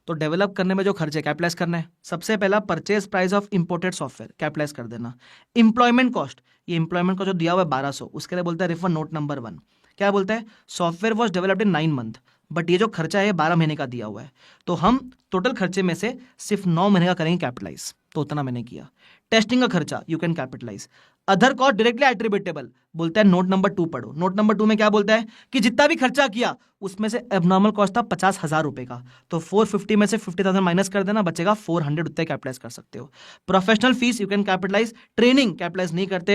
तो डेवलप करने में जो खर्चे कैपिटलाइज करना है। सबसे पहला purchase price of imported software capitalise कर देना। इंप्लॉयमेंट कॉस्ट, ये इंप्लॉयमेंट का जो दिया हुआ है 1200, उसके लिए बोलता है रेफर नोट नंबर 1। क्या बोलता है, software was developed in 9 month, but ये जो खर्चा है 12 महीने का दिया हुआ है, तो हम टोटल खर्चे में से सिर्फ 9 महीने का करेंगे कैपिटलाइज, तो उतना मैंने किया। टेस्टिंग का खर्चा you can capitalise. Other cost directly attributable, बोलता है नोट नंबर 2 पढ़ो। नोट नंबर 2 में क्या बोलता है कि जितना भी खर्चा किया उसमें से एबनॉर्मल कॉस्ट था 50,000 रुपए का, तो 450 में से 50,000 माइनस कर देना, बचेगा 400, उतने कैपिटलाइज कर सकते हो। Professional fees you can capitalise, training capitalise नहीं करते,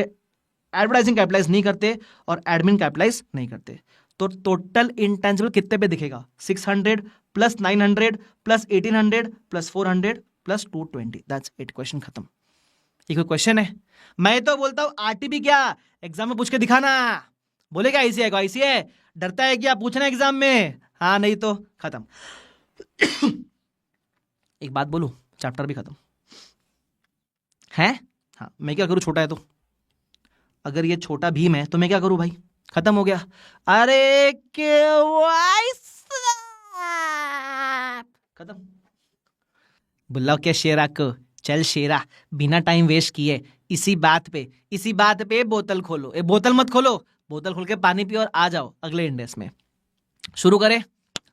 एडवर्टाइजिंग कैपिटलाइज नहीं करते, और एडमिन कैपिटलाइज नहीं करते। तो टोटल इंटेंजिबल कितने पे दिखेगा, 600 plus 900 plus 1800 plus 400 plus 220, that's it. Question खत्म। ये कोई क्वेश्चन है? मैं तो बोलता हूं आरटीबी क्या एग्जाम में पूछ के दिखाना। बोलेगा ऐसी है, ऐसी है, डरता है क्या पूछना एग्जाम में? हाँ नहीं तो खत्म। एक बात बोलूं, चैप्टर भी खत्म है। हाँ, मैं क्या करूं, छोटा है तो, अगर ये छोटा भीम है तो मैं क्या करूं भाई, खत्म हो गया। अरे खत्म। बुलाओ क्या शेरा को, चल शेरा, बिना टाइम वेस्ट किए इसी बात पे बोतल खोलो। बोतल मत खोलो, बोतल खोल के पानी पियो और आ जाओ अगले इंडेक्स में। शुरू करें।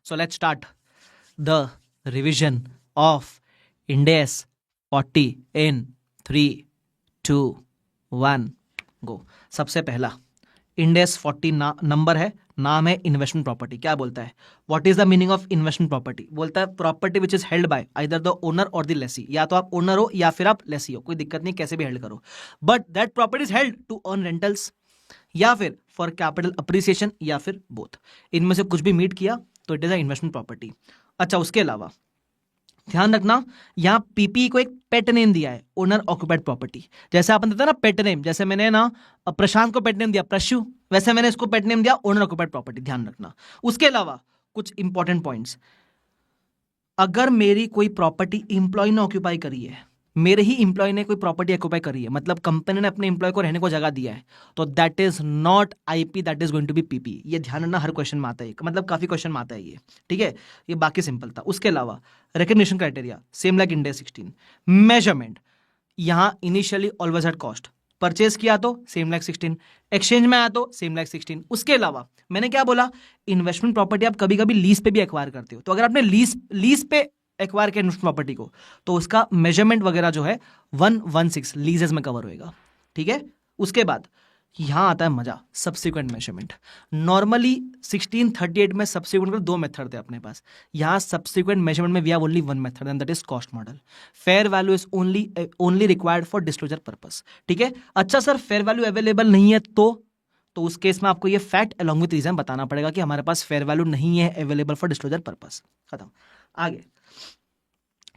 So let's start the revision of index 40 in 3 2 1 गो। सबसे पहला इंडेक्स 40 नंबर है, नाम है इन्वेस्टमेंट प्रॉपर्टी। क्या बोलता है, what is the meaning of investment property? बोलता है property which is held by either the owner और द लेसी, या तो आप ओनर हो या फिर आप लेसी हो, कोई दिक्कत नहीं, कैसे भी हेल्ड करो, but that property is held to earn rentals, या फिर फॉर कैपिटल अप्रिसिएशन, या फिर बोथ। इनमें से कुछ भी मीट किया तो it is a investment property. अच्छा, उसके अलावा ध्यान रखना, यहां पीपी को एक पेट नेम दिया है, ओनर ऑक्युपाइड प्रॉपर्टी। जैसे आपने देखा ना पेट नेम, जैसे मैंने ना प्रशांत को पेट नेम दिया प्रशु, वैसे मैंने इसको पेट नेम दिया ओनर ऑक्युपाइड प्रॉपर्टी, ध्यान रखना। उसके अलावा कुछ इंपॉर्टेंट पॉइंट्स, अगर मेरी कोई प्रॉपर्टी इंप्लॉय ने ऑक्यूपाई करी है, मेरे ही इंप्लॉय ने कोई प्रॉपर्टी ऑक्यूपाई करी है, मतलब कंपनी ने अपने इंप्लॉय को रहने को जगह दिया है, तो that is not IP, that is going to be PP. ये ध्यान रखना, हर क्वेश्चन में आता है, मतलब काफी क्वेश्चन में आता है ये, ठीक है। ये बाकी सिंपल था। उसके अलावा recognition criteria same like index 16। Measurement, यहां initially always at cost, purchase किया तो सेम लाइक 16, एक्सचेंज में आया तो सेम लाइक 16। उसके अलावा मैंने क्या बोला, इन्वेस्टमेंट प्रॉपर्टी आप कभी कभी लीज पे भी एक्वायर करते हो, तो अगर आपने लीज पे एक्वायर किया इन्वेस्टमेंट प्रॉपर्टी को, तो उसका मेजरमेंट वगैरह जो है 116 लीजेस में कवर होएगा, ठीक है। उसके बाद यहां आता है मजा, सब्सिक्वेंट मेजरमेंट। नॉर्मली 1638 में सब्सिक्वेंट के 2 मेथड थे अपने पास, यहां सब्सिक्वेंट मेजरमेंट में we have only 1 method and that is cost model. Fair value is only required for disclosure purpose, ठीक है। अच्छा सर, फेयर वैल्यू अवेलेबल नहीं है तो उस केस में आपको ये फैक्ट अलॉन्ग विद रीजन बताना पड़ेगा कि हमारे पास फेयर वैल्यू नहीं है अवेलेबल फॉर डिस्क्लोजर पर्पस। खत्म। आगे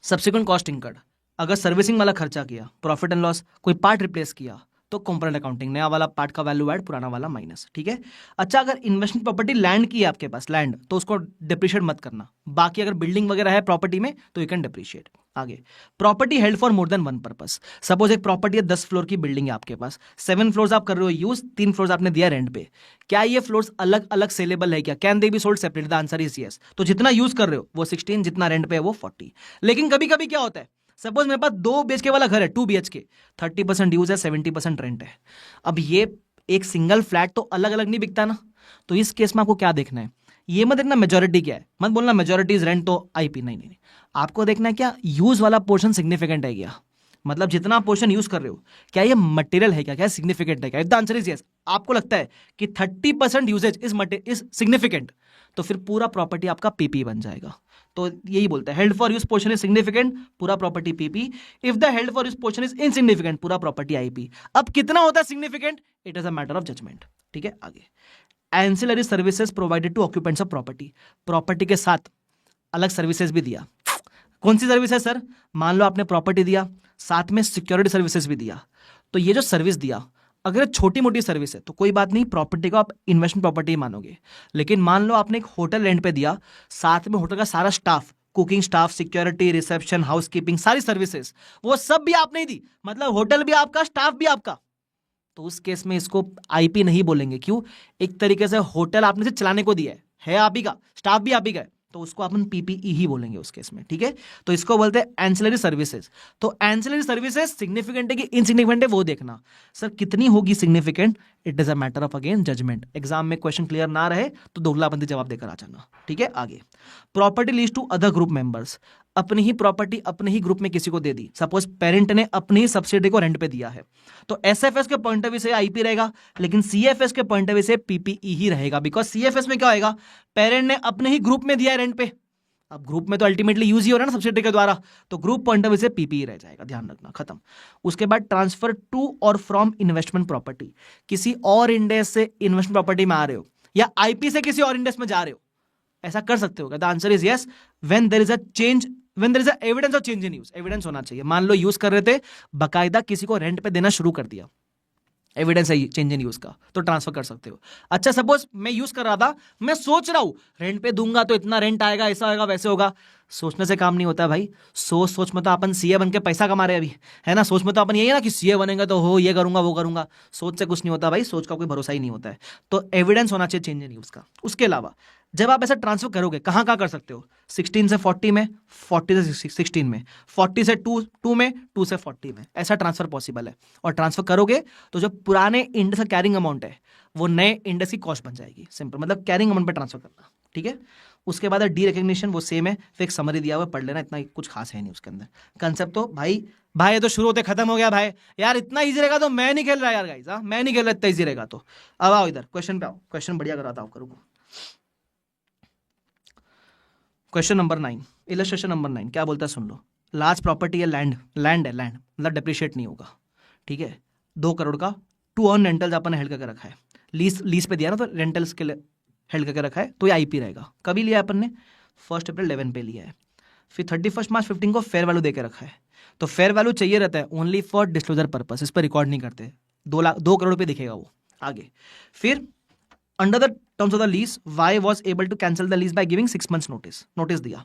सब्सिक्वेंट कॉस्ट इंकर्ड, अगर सर्विसिंग वाला खर्चा किया, प्रॉफिट एंड लॉस, कोई पार्ट रिप्लेस किया, तो कंपोनेंट अकाउंटिंग, नया वाला पार्ट का वैल्यू ऐड, पुराना वाला माइनस, ठीक है। अच्छा, अगर इन्वेस्टमेंट प्रॉपर्टी लैंड की है आपके पास, लैंड, तो उसको डिप्रिशिएट मत करना। बाकी अगर बिल्डिंग वगैरह है प्रॉपर्टी में तो यू कैन डिप्रिशिएट। आगे property held for more than 1 purpose, suppose एक प्रॉपर्टी है 10 फ्लोर की बिल्डिंग है आपके पास, 7 फ्लोर्स आप कर रहे हो यूज, 3 फ्लोर्स आपने दिया रेंट पे, क्या ये फ्लोर्स अलग अलग सेलेबल है क्या? Can they be sold separate? The answer is yes. तो जितना यूज कर रहे हो वो 16, जितना रेंट पे है वो 40। लेकिन कभी कभी क्या होता है, सपोज मेरे पास 2 BHK वाला घर है, 2 BHK, 30% यूज है, 70% रेंट है। अब ये एक सिंगल फ्लैट तो अलग अलग नहीं बिकता ना, तो इस केस में आपको क्या देखना है, ये मत देखना मेजॉरिटी क्या है, मत बोलना मेजॉरिटी इज रेंट तो आईपी, नहीं, आपको देखना है क्या यूज वाला पोर्शन सिग्निफिकेंट है क्या, मतलब जितना पोर्शन यूज कर रहे हो क्या ये मटेरियल है क्या सिग्निफिकेंट है क्या? If the answer is yes, आपको लगता है कि 30% यूजेज इज सिग्निफिकेंट, तो फिर पूरा प्रॉपर्टी आपका पीपी बन जाएगा। तो यही बोलता है held for use portion is significant, पूरा property PP. If the held for use portion is insignificant, पूरा प्रॉपर्टी आईपी। अब कितना होता है significant, it is a matter of judgement, ठीक है। आगे ancillary services provided to occupants of property, property के साथ अलग सर्विसेज भी दिया। कौन सी सर्विस है सर? मान लो आपने प्रॉपर्टी दिया, साथ में सिक्योरिटी सर्विसेज भी दिया, तो ये जो सर्विस दिया अगर छोटी मोटी सर्विस है तो कोई बात नहीं, प्रॉपर्टी को आप इन्वेस्टमेंट प्रॉपर्टी मानोगे। लेकिन मान लो आपने एक होटल रेंट पे दिया, साथ में होटल का सारा staff, cooking staff, security, reception, housekeeping, सारी सर्विसेज वो सब भी आपने ही दी, मतलब होटल भी आपका, स्टाफ भी आपका, तो उस केस में इसको आईपी नहीं बोलेंगे। क्यों? एक तरीके से होटल आपने से चलाने को दिया है आप ही का, स्टाफ भी आप ही का है, तो उसको अपन पीपीई ही बोलेंगे उस केस में। ठीक है, तो इसको बोलते हैं एंसिलरी सर्विसेज। तो एंसिलरी सर्विसेज सिग्निफिकेंट है कि इनसिग्निफिकेंट है वो देखना। सर कितनी होगी significant, it is a matter of again judgement. Exam में क्वेश्चन क्लियर ना रहे तो दोगलाबंदी जवाब देकर आ जाना। ठीक है, आगे property lease to other group members. अपनी ही प्रॉपर्टी अपने ही ग्रुप में किसी को दे दी, सपोज पेरेंट ने अपनी ही सब्सिडी को रेंट पे दिया है, तो एसएफएस के पॉइंट ऑफ व्यू से आईपी रहेगा, लेकिन सीएफएस के पॉइंट ऑफ व्यू से पीपीई ही रहेगा। बिकॉज सीएफएस में क्या होगा, पेरेंट ने अपने ही ग्रुप में दिया है रेंट पे, अब ग्रुप में तो अल्टीमेटली यूज ही हो रहा है ना सब्सिडी के द्वारा, तो ग्रुप पॉइंट ऑफ व्यू से पीपीई रह जाएगा, ध्यान रखना, खत्म। उसके बाद ट्रांसफर टू और फ्रॉम इन्वेस्टमेंट प्रॉपर्टी, किसी और इंडेस से इन्वेस्टमेंट प्रॉपर्टी में आ रहे हो या आईपी से किसी और इंडेस में जा रहे हो, ऐसा कर सकते हो। The answer is yes, when there is a change, when there is a evidence of change in use. Evidence होना चाहिए, मान लो यूज कर रहे थे, बकायदा किसी को रेंट पे देना शुरू कर दिया, एविडेंस है चेंज इन यूज का, तो ट्रांसफर कर सकते हो। अच्छा सपोज मैं यूज कर रहा था, मैं सोच रहा हूं रेंट पे दूंगा तो इतना रेंट आएगा, ऐसा होगा वैसे होगा, सोचने से काम नहीं होता भाई। सोच सोच में तो अपन सीए बन के पैसा कमा रहे हैं अभी, है ना। सोच में तो अपन यही है ना कि सीए बनेगा तो हो ये करूंगा वो करूंगा, सोच से कुछ नहीं होता भाई, सोच का कोई भरोसा ही नहीं होता है। तो एविडेंस होना चाहिए चेंज इन यूज का। उसके अलावा जब आप ऐसा ट्रांसफर करोगे कहाँ कहाँ कर सकते हो, 16 से 40 में, 40 से 16 में, 40 से 2 में, 2 से 40 में, ऐसा ट्रांसफर पॉसिबल है। और ट्रांसफर करोगे तो जो पुराने इंडेक्स का कैरिंग अमाउंट है वो नए इंडेक्स की कॉस्ट बन जाएगी, सिंपल, मतलब कैरिंग अमाउंट पे ट्रांसफर करना। ठीक है, उसके बाद डी रिकग्निशन वो सेम है, फिर एक समरी दिया हुआ पढ़ लेना, इतना कुछ खास है नहीं उसके अंदर। कंसेप्ट तो भाई भाई ये तो शुरू होते खत्म हो गया भाई, यार इतना इजी रहेगा तो मैं नहीं खेल रहा यार गाइस, मैं नहीं खेल रहा इतना इजी रहेगा तो। अब आओ इधर क्वेश्चन पे आओ, क्वेश्चन बढ़िया कराता हूँ, करूँ। क्वेश्चन नंबर 9, इलस्ट्रेशन नंबर 9 क्या बोलता है सुन लो। लार्ज प्रॉपर्टी है, लैंड है, लैंड मतलब डिप्रिशिएट नहीं होगा। ठीक है, 2 करोड़ का टू अर्न रेंटल्स अपन ने हेल्ड करके रखा है, लीज पे दिया ना, तो रेंटल्स के लिए हेल्ड करके रखा है, तो ये आईपी रहेगा। कभी लिया अपन ने, 1 अप्रैल 11 पे लिया है, फिर 31 मार्च 15 को फेयर वैल्यू देके रखा है, तो फेयर वैल्यू चाहिए रहता है ओनली फॉर डिस्क्लोजर पर्पस, इस पर रिकॉर्ड नहीं करते, 2 करोड़ रुपये दिखेगा वो आगे। फिर under the terms of the lease, Y was able to cancel the lease by giving 6 months notice दिया।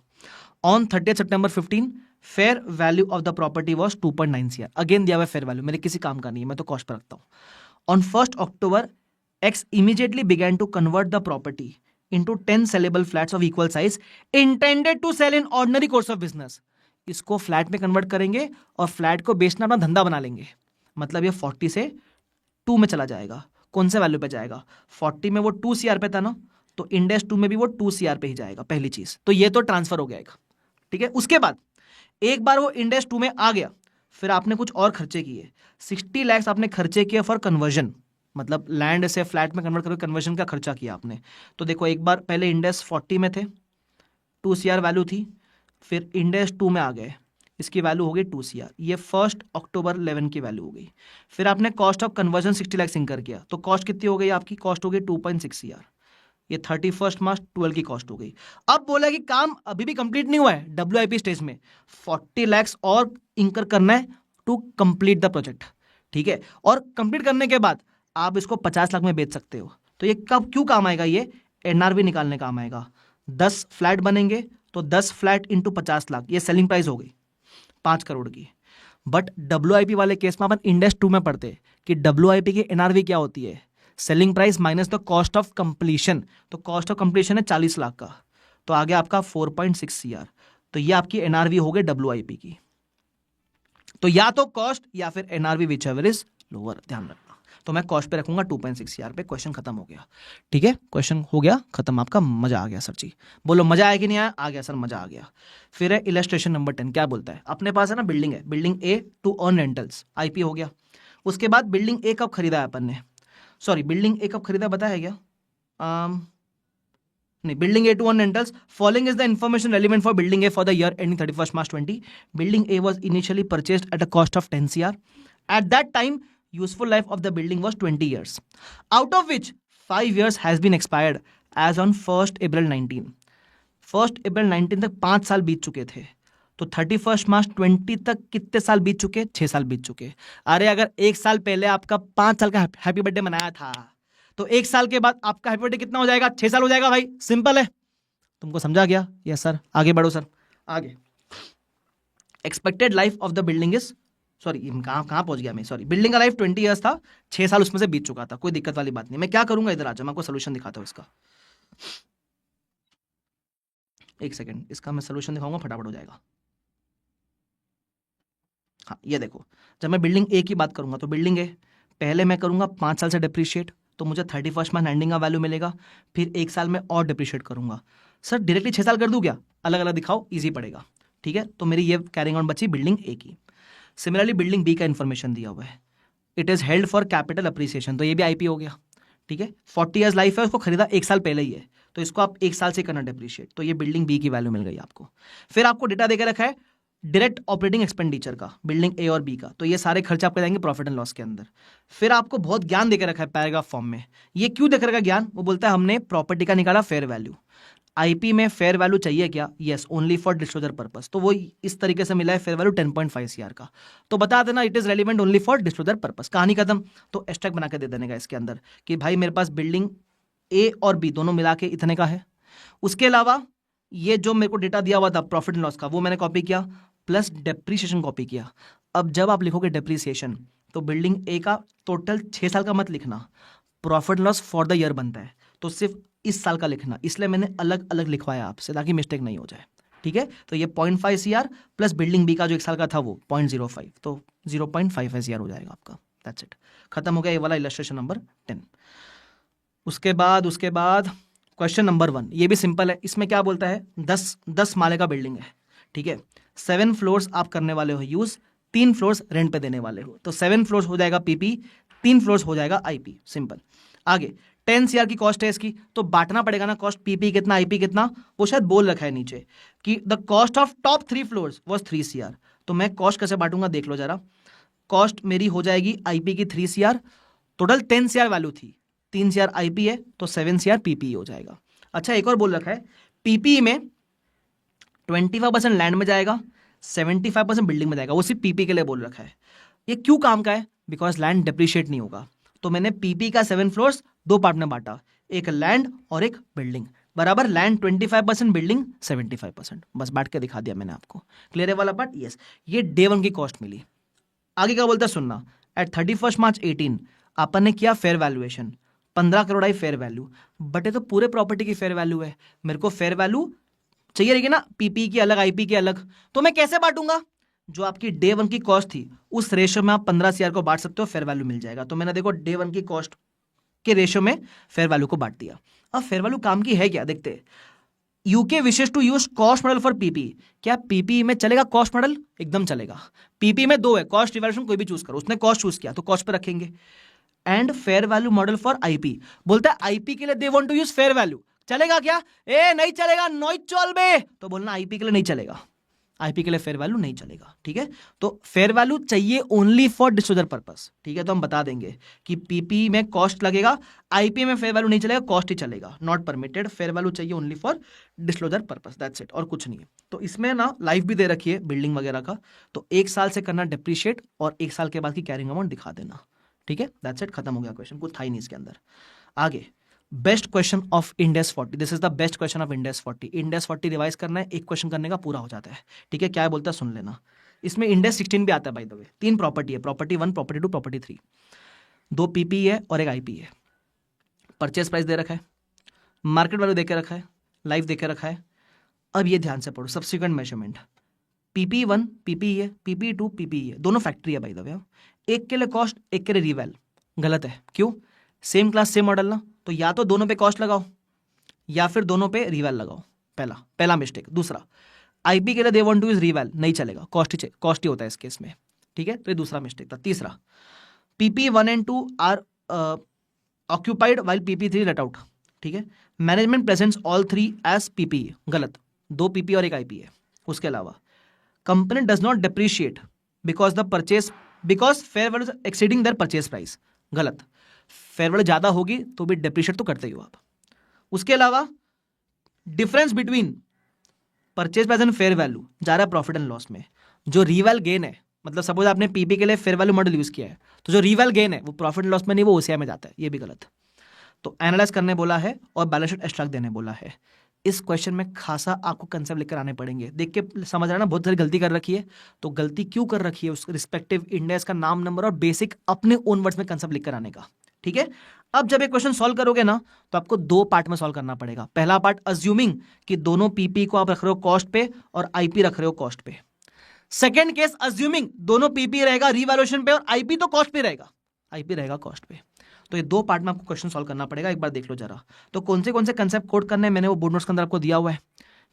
On 30th September 15, fair value of the property was 2.9 CR, again दिया हुआ फेयर वैल्यू, मेरे किसी काम का नहीं है, मैं तो कॉस्ट पर रखता हूँ। On 1st October, X immediately began to convert the property into 10 sellable flats of equal size intended to sell in ordinary course of business। इसको फ्लैट में कन्वर्ट करेंगे और फ्लैट को बेचना अपना धंधा बना लेंगे, मतलब ये 40 से 2 में चला जाएगा। कौन से वैल्यू पे जाएगा, 40 में वो 2 CR पे था ना, तो इंडेक्स 2 में भी वो 2 CR पे ही जाएगा, पहली चीज तो ये तो ट्रांसफर हो गया एक। ठीक है, उसके बाद एक बार वो इंडेक्स 2 में आ गया, फिर आपने कुछ और खर्चे किए, 60 लाख आपने खर्चे किए फॉर कन्वर्जन, मतलब लैंड से फ्लैट में कन्वर्ट करके कन्वर्जन का खर्चा किया आपने। तो देखो एक बार पहले इंडेक्स 40 में थे, 2 CR वैल्यू थी, फिर इंडेक्स 2 में आ गए, इसकी वैल्यू हो गई 2 CR, ये 1 अक्टूबर 11 की वैल्यू हो गई। फिर आपने कॉस्ट ऑफ कन्वर्जन 60 लाख इंकर किया, तो कॉस्ट कितनी हो गई आपकी, कॉस्ट हो गई 2.6 CR, ये 31 मार्च 12 की कॉस्ट हो गई। अब बोला कि काम अभी भी कंप्लीट नहीं हुआ है, WIP स्टेज में 40 लाख और इंकर करना है टू कंप्लीट द प्रोजेक्ट। ठीक है, और कंप्लीट करने के बाद आप इसको 50 लाख में बेच सकते हो। तो ये कब क्यों काम आएगा, ये NRV निकालने काम आएगा। 10 फ्लैट बनेंगे तो 10 फ्लैट इंटू 50 लाख, ये सेलिंग प्राइस हो गई 5 करोड़ की। बट WIP वाले केस में अपन इंडेक्स 2 में पढ़ते कि WIP की NRV क्या होती है, selling price minus the cost of completion, तो कॉस्ट ऑफ कंप्लीशन है 40 लाख का, तो आगे आपका 4.6 CR, तो ये आपकी NRV हो गई WIP की। तो या तो कॉस्ट या फिर NRV which ever is lower, ध्यान रखना। तो मैं कॉस्ट पे रखूंगा 2.6 CR पे, क्वेश्चन खत्म हो गया। ठीक है, क्वेश्चन हो गया खत्म आपका, मजा आ गया सर जी, बोलो मजा आया कि नहीं आया, आ गया सर, मजा आ गया। फिर है इलस्ट्रेशन नंबर 10, क्या बोलता है, अपने पास है ना बिल्डिंग है, building A to earn rentals, IP हो गया। उसके बाद बिल्डिंग ए कब खरीदा है अपन ने, सॉरी बिल्डिंग ए कब खरीदा बताया क्या, नहीं, building A to earn rentals, following is the information relevant for building A for the year ending 31 March 20। Building A was initially purchased at a cost of 10 CR। At that time useful life of the building was 20 years, out of which 5 years has been expired as on 1st April 19। 1st April 19 तक 5 साल बीत चुके थे, तो 31 March 20 तक कितने साल बीत चुके? 6 साल बीत चुके। अरे अगर 1 साल पहले आपका 5 साल का हैप्पी बर्थडे मनाया था तो 1 साल के बाद आपका हैप्पी बर्थडे कितना हो जाएगा? 6 साल हो जाएगा भाई, सिंपल है। तुमको समझा गया? Yes sir. आगे बढ़ो सर, आगे। Expected life of the building is, sorry कहां पहुंच गया मैं, सॉरी, बिल्डिंग का लाइफ 20 ईयर्स था, 6 साल उसमें से बीत चुका था, कोई दिक्कत वाली बात नहीं। मैं क्या करूंगा, इधर आ जाओ, मैं आपको सोल्यूशन दिखाता हूं इसका। एक सेकंड, इसका मैं सोल्यूशन दिखाऊंगा, फटाफट हो जाएगा। हाँ ये देखो, जब मैं बिल्डिंग ए की बात करूंगा तो बिल्डिंग ए पहले मैं करूंगा 5 साल से डिप्रिशिएट, तो मुझे 31 मार्च एंडिंग का वैल्यू मिलेगा, फिर 1 साल में और डिप्रिशिएट करूंगा। सर डायरेक्टली 6 साल कर दूं क्या? अलग अलग दिखाओ, ईजी पड़ेगा। ठीक है, तो मेरी ये कैरिंग ऑन बची बिल्डिंग ए की। सिमिलरली बिल्डिंग बी का इन्फॉर्मेशन दिया हुआ है, it is held for capital appreciation, तो ये भी आईपी हो गया। ठीक है, 40 ईयर्स लाइफ है, उसको खरीदा 1 साल पहले ही है, तो इसको आप 1 साल से करना डिप्रिशिएट, तो ये बिल्डिंग बी की वैल्यू मिल गई आपको। फिर आपको डेटा देकर रखा है डायरेक्ट ऑपरेटिंग एक्सपेंडिचर का, बिल्डिंग ए और बी का, तो ये सारे खर्चे आपके जाएंगे प्रॉफिट एंड लॉस के अंदर। फिर आपको बहुत ज्ञान देकर रखा है पैराग्राफ फॉर्म में। ये क्यों देकर रखा ज्ञान? वो बोलता है हमने प्रॉपर्टी का निकाला फेयर वैल्यू, आईपी में फेयर वैल्यू चाहिए क्या? Yes, only for disclosure purpose, तो वो इस तरीके से मिला है फेयर वैल्यू 10.5 सीआर का, तो बता देना it is relevant only for disclosure purpose, कहानी खत्म। तो एस्ट्रैक्ट बना के दे देने का इसके अंदर कि भाई मेरे पास बिल्डिंग ए और बी दोनों मिला के इतने का है। उसके अलावा ये जो मेरे को डेटा दिया हुआ था प्रॉफिट एंड लॉस का, वो मैंने कॉपी किया, प्लस डेप्रीशिएशन कॉपी किया। अब जब आप लिखोगे डेप्रीसिएशन, तो बिल्डिंग ए का टोटल 6 साल का मत लिखना, profit loss for the year बनता है, तो सिर्फ इस साल का लिखना, इसलिए मैंने अलग अलग लिखवाया आपसे ताकि मिस्टेक नहीं हो जाए। ठीक है, तो ये 0.5 सीआर प्लस बिल्डिंग बी का जो 1 साल का था वो 0.05, तो 0.55 सीआर हो जाएगा आपका। दैट्स इट, खत्म हो गया ये वाला इलस्ट्रेशन नंबर 10। उसके बाद क्वेश्चन नंबर 1, ये भी सिंपल है। इसमें क्या बोलता है, 10 माले का बिल्डिंग है। ठीक है, 7 फ्लोर्स आप करने वाले हो यूज, 3 फ्लोर्स रेंट पे देने वाले हो, तो 7 फ्लोर्स हो जाएगा पीपी, 3 फ्लोर्स हो जाएगा आईपी, सिंपल। आगे 10 सीआर की कॉस्ट है इसकी, तो बांटना पड़ेगा ना, कॉस्ट पीपी कितना आईपी कितना, वो शायद बोल रखा है नीचे कि the cost of top 3 floors was 3 CR, तो मैं कॉस्ट कैसे बांटूंगा देख लो जरा। कॉस्ट मेरी हो जाएगी आईपी की 3 सीआर, टोटल 10 सीआर वैल्यू थी, 3 सीआर आईपी है तो 7 सीआर पीपी हो जाएगा। अच्छा एक और बोल रखा है, पीपी में 25% लैंड में जाएगा, 75% बिल्डिंग में जाएगा, वो सिर्फ पीपी के लिए बोल रखा है। ये क्यों काम का है? बिकॉज लैंड डिप्रिशिएट नहीं होगा, तो मैंने पीपी का 7 फ्लोर्स 2 पार्ट में बांटा, एक लैंड और एक बिल्डिंग, बराबर लैंड 25%, बिल्डिंग 75%, बस बांट के दिखा दिया मैंने आपको। क्लियर है वाला पार्ट? यस, ये डे 1 की कॉस्ट मिली। आगे क्या बोलता है सुनना, एट 31 मार्च 18 अपन ने किया fair valuation, 15 crore I fair value, but ये तो पूरे प्रॉपर्टी की फेयर वैल्यू है, मेरे को फेयर वैल्यू चाहिए रहेगी ना, पीपी की अलग आईपी की अलग, तो मैं कैसे बांटूंगा? जो आपकी डे 1 की कॉस्ट थी उस रेशियो में आप 15 सीआर को बांट सकते हो, फेयर वैल्यू मिल जाएगा। तो मैंने देखो डे 1 की कॉस्ट के रेशियो में फेयर वैल्यू को बांट दिया। अब फेयर वैल्यू काम की है क्या, देखते। UK wishes to use cost model for PP, क्या पीपी में चलेगा कॉस्ट मॉडल? एकदम चलेगा। पीपी में 2 है, कॉस्ट रिवैल्यूएशन कोई भी चूज करो, उसने कॉस्ट चूज किया तो कॉस्ट पे रखेंगे। And fair value model for IP, बोलता है आईपी के लिए they want to use fair value, चलेगा क्या? ए नहीं चलेगा, नॉइज चल बे, तो बोलना आईपी के लिए नहीं चलेगा, आईपी के लिए फेयर वैल्यू नहीं चलेगा। ठीक है, तो फेयर वैल्यू चाहिए ओनली फॉर डिस्क्लोजर पर्पस। ठीक है, तो हम बता देंगे कि पीपी में कॉस्ट लगेगा, आईपी में फेयर वैल्यू नहीं चलेगा, कॉस्ट ही चलेगा, नॉट परमिटेड, फेयर वैल्यू चाहिए only for disclosure purpose, that's it, और कुछ नहीं है। तो इसमें ना लाइफ भी दे रखी है बिल्डिंग वगैरह का, तो 1 साल से करना डिप्रिशिएट और 1 साल के बाद की कैरिंग अमाउंट दिखा देना। ठीक है, दैट्स इट, खत्म हो गया क्वेश्चन, कुछ था ही नहीं इसके अंदर। आगे best question of Ind AS 40, this is the best question of Ind AS 40। इंडेस 40 revise करना है, एक क्वेश्चन करने का पूरा हो जाता है। ठीक है, क्या है बोलता है सुन लेना। इसमें इंडेस 16 भी आता है बाय द वे। 3 प्रॉपर्टी है, प्रॉपर्टी 1, प्रॉपर्टी 2, प्रॉपर्टी 3, 2 पीपी है और एक आईपी है। परचेज प्राइस दे रखा है, मार्केट वैल्यू देके रखा है, लाइफ देके रखा है। अब ये ध्यान से पढ़ो, सब्सिक्वेंट मेजरमेंट, पीपी 1 पीपी है, पीपी 2 पीपी है, दोनों फैक्ट्री है बाय द वे। एक के लिए कॉस्ट, एक के लिए रिवैल, गलत है। क्यों? सेम क्लास सेम मॉडल ना, तो या तो दोनों पे कॉस्ट लगाओ या फिर दोनों पे रिवैल लगाओ, पहला मिस्टेक। दूसरा, आईपी के लिए दे वांट टू यूज रिवैल, नहीं चलेगा, कॉस्ट ही होता है इस केस में। ठीक है, तो ये दूसरा मिस्टेक था। तीसरा, PP 1 and 2 are occupied while PP 3 let out. ठीक है, management presents all 3 as PP, गलत, 2 पीपी और एक आईपी है। उसके अलावा company does not depreciate because the purchase, because fair value exceeding their purchase price, गलत, फेयर वैल्यू ज्यादा होगी तो भी डिप्रिशिएट तो करते ही हो आप। उसके अलावा difference between purchase price and fair value जा रहा है प्रॉफिट एंड लॉस में, जो रीवैल गेन है, मतलब सपोज आपने पीपी के लिए फेयर वैल्यू मॉडल यूज किया है, तो जो रीवैल गेन है वो प्रॉफिट एंड लॉस में नहीं, वो ओसीआई में जाता है, ये भी गलत। तो एनालाइज करने बोला है और बैलेंस शीट एक्सट्रैक्ट देने बोला है। इस क्वेश्चन में खासा आपको कंसेप्ट लेकर आने पड़ेंगे। देख के समझ रहा ना, बहुत सारी गलती कर रखी है, तो गलती क्यों कर रखी है, उस रिस्पेक्टिव इंडेक्स का नाम, नंबर और बेसिक अपने ओन वर्ड्स में कंसेप्ट लिखकर आने का, ठीक है। अब जब ये क्वेश्चन सॉल्व करोगे ना, तो आपको दो पार्ट में सॉल्व करना पड़ेगा। पहला पार्ट अज्यूमिंग कि दोनों पीपी को आप रख रहे हो कॉस्ट पे और आईपी रख रहे हो कॉस्ट पे। सेकेंड केस अज्यूमिंग दोनों पीपी रहेगा रीवैल्यूएशन पे और आईपी तो कॉस्ट पे रहेगा, आईपी रहेगा कॉस्ट पे। तो ये दो पार्ट में आपको क्वेश्चन सॉल्व करना पड़ेगा, एक बार देख लो जरा। तो कौन से कंसेप्ट कोड करने हैं मैंने वो बोर्ड नोट्स के अंदर आपको दिया हुआ है,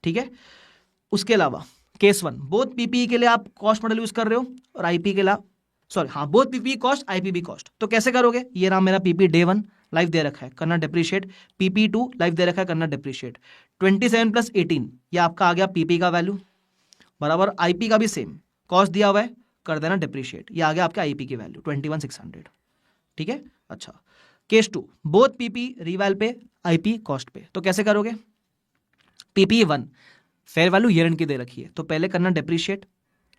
ठीक है। उसके अलावा केस 1 बोथ पीपी के लिए आप कॉस्ट मॉडल यूज कर रहे हो और आईपी के लिए, सॉरी हाँ, बोथ पीपी कॉस्ट आईपी भी कॉस्ट। तो कैसे करोगे, ये नाम मेरा पीपी डे 1 लाइफ दे रखा है, करना डिप्रिशिएट। पीपी 2 लाइफ दे रखा है, करना डिप्रिशिएट। 27 + 18 ये आपका आ गया पीपी का वैल्यू, बराबर आईपी का भी सेम कॉस्ट दिया हुआ है, कर देना डिप्रिशिएट। ये आ गया आपका आईपी की वैल्यू 21,600, ठीक है। अच्छा, केस 2 बोथ पीपी रीवैल पे आईपी कॉस्ट पे। तो कैसे करोगे, PP 1 fair value year and की दे रखी है, तो पहले करना डिप्रिशिएट,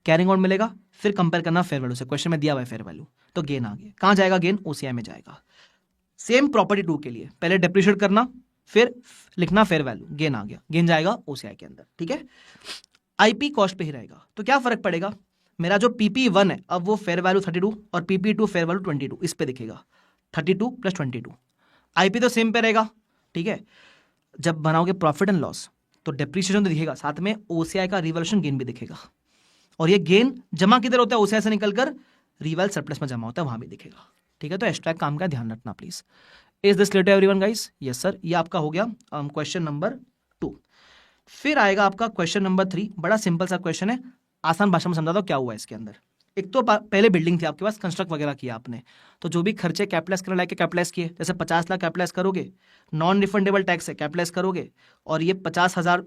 कैरिंग ऑन मिलेगा, फिर कंपेयर करना फेयर वैल्यू से। क्वेश्चन में दिया हुआ है फेयर वैल्यू, तो गेन आ गया। कहां जाएगा गेन, ओसीआई में जाएगा। सेम प्रॉपर्टी 2 के लिए पहले डिप्रिशिएट करना, फिर लिखना फेयर वैल्यू, गेन आ गया, गेन जाएगा ओसीआई के अंदर, ठीक है। आईपी कॉस्ट पे ही रहेगा, तो क्या फर्क पड़ेगा, मेरा जो पीपी 1 है अब वो फेयर वैल्यू 32 और पीपी 2 फेयर वैल्यू 22 इस पे दिखेगा, 32 + 22। आईपी तो सेम पे रहेगा, ठीक है। जब बनाओगे प्रॉफिट एंड लॉस तो डिप्रिसिएशन तो दिखेगा, साथ में ओसीआई का रिवैल्यूएशन गेन भी दिखेगा, और ये गेन जमा किधर होता है, ओसीआई से निकलकर रिवैल सरप्लस में जमा होता है, वहां भी दिखेगा, ठीक है। तो एक्सट्रैक्ट काम का ध्यान रखना please. Is this clear to everyone guys? Yes sir, ये आपका हो गया क्वेश्चन नंबर 2। फिर आएगा आपका क्वेश्चन नंबर 3, बड़ा सिंपल सा क्वेश्चन है, आसान भाषा में समझा दो क्या हुआ है इसके अंदर। एक तो पहले बिल्डिंग थी आपके पास, कंस्ट्रक्ट वगैरह किया आपने, तो जो भी खर्चे कैपिटलाइज करने लायक कैपिटलाइज किए, जैसे 50 लाख कैपिटलाइज करोगे, नॉन रिफंडेबल टैक्स है कैपिटलाइज करोगे, और ये 50,000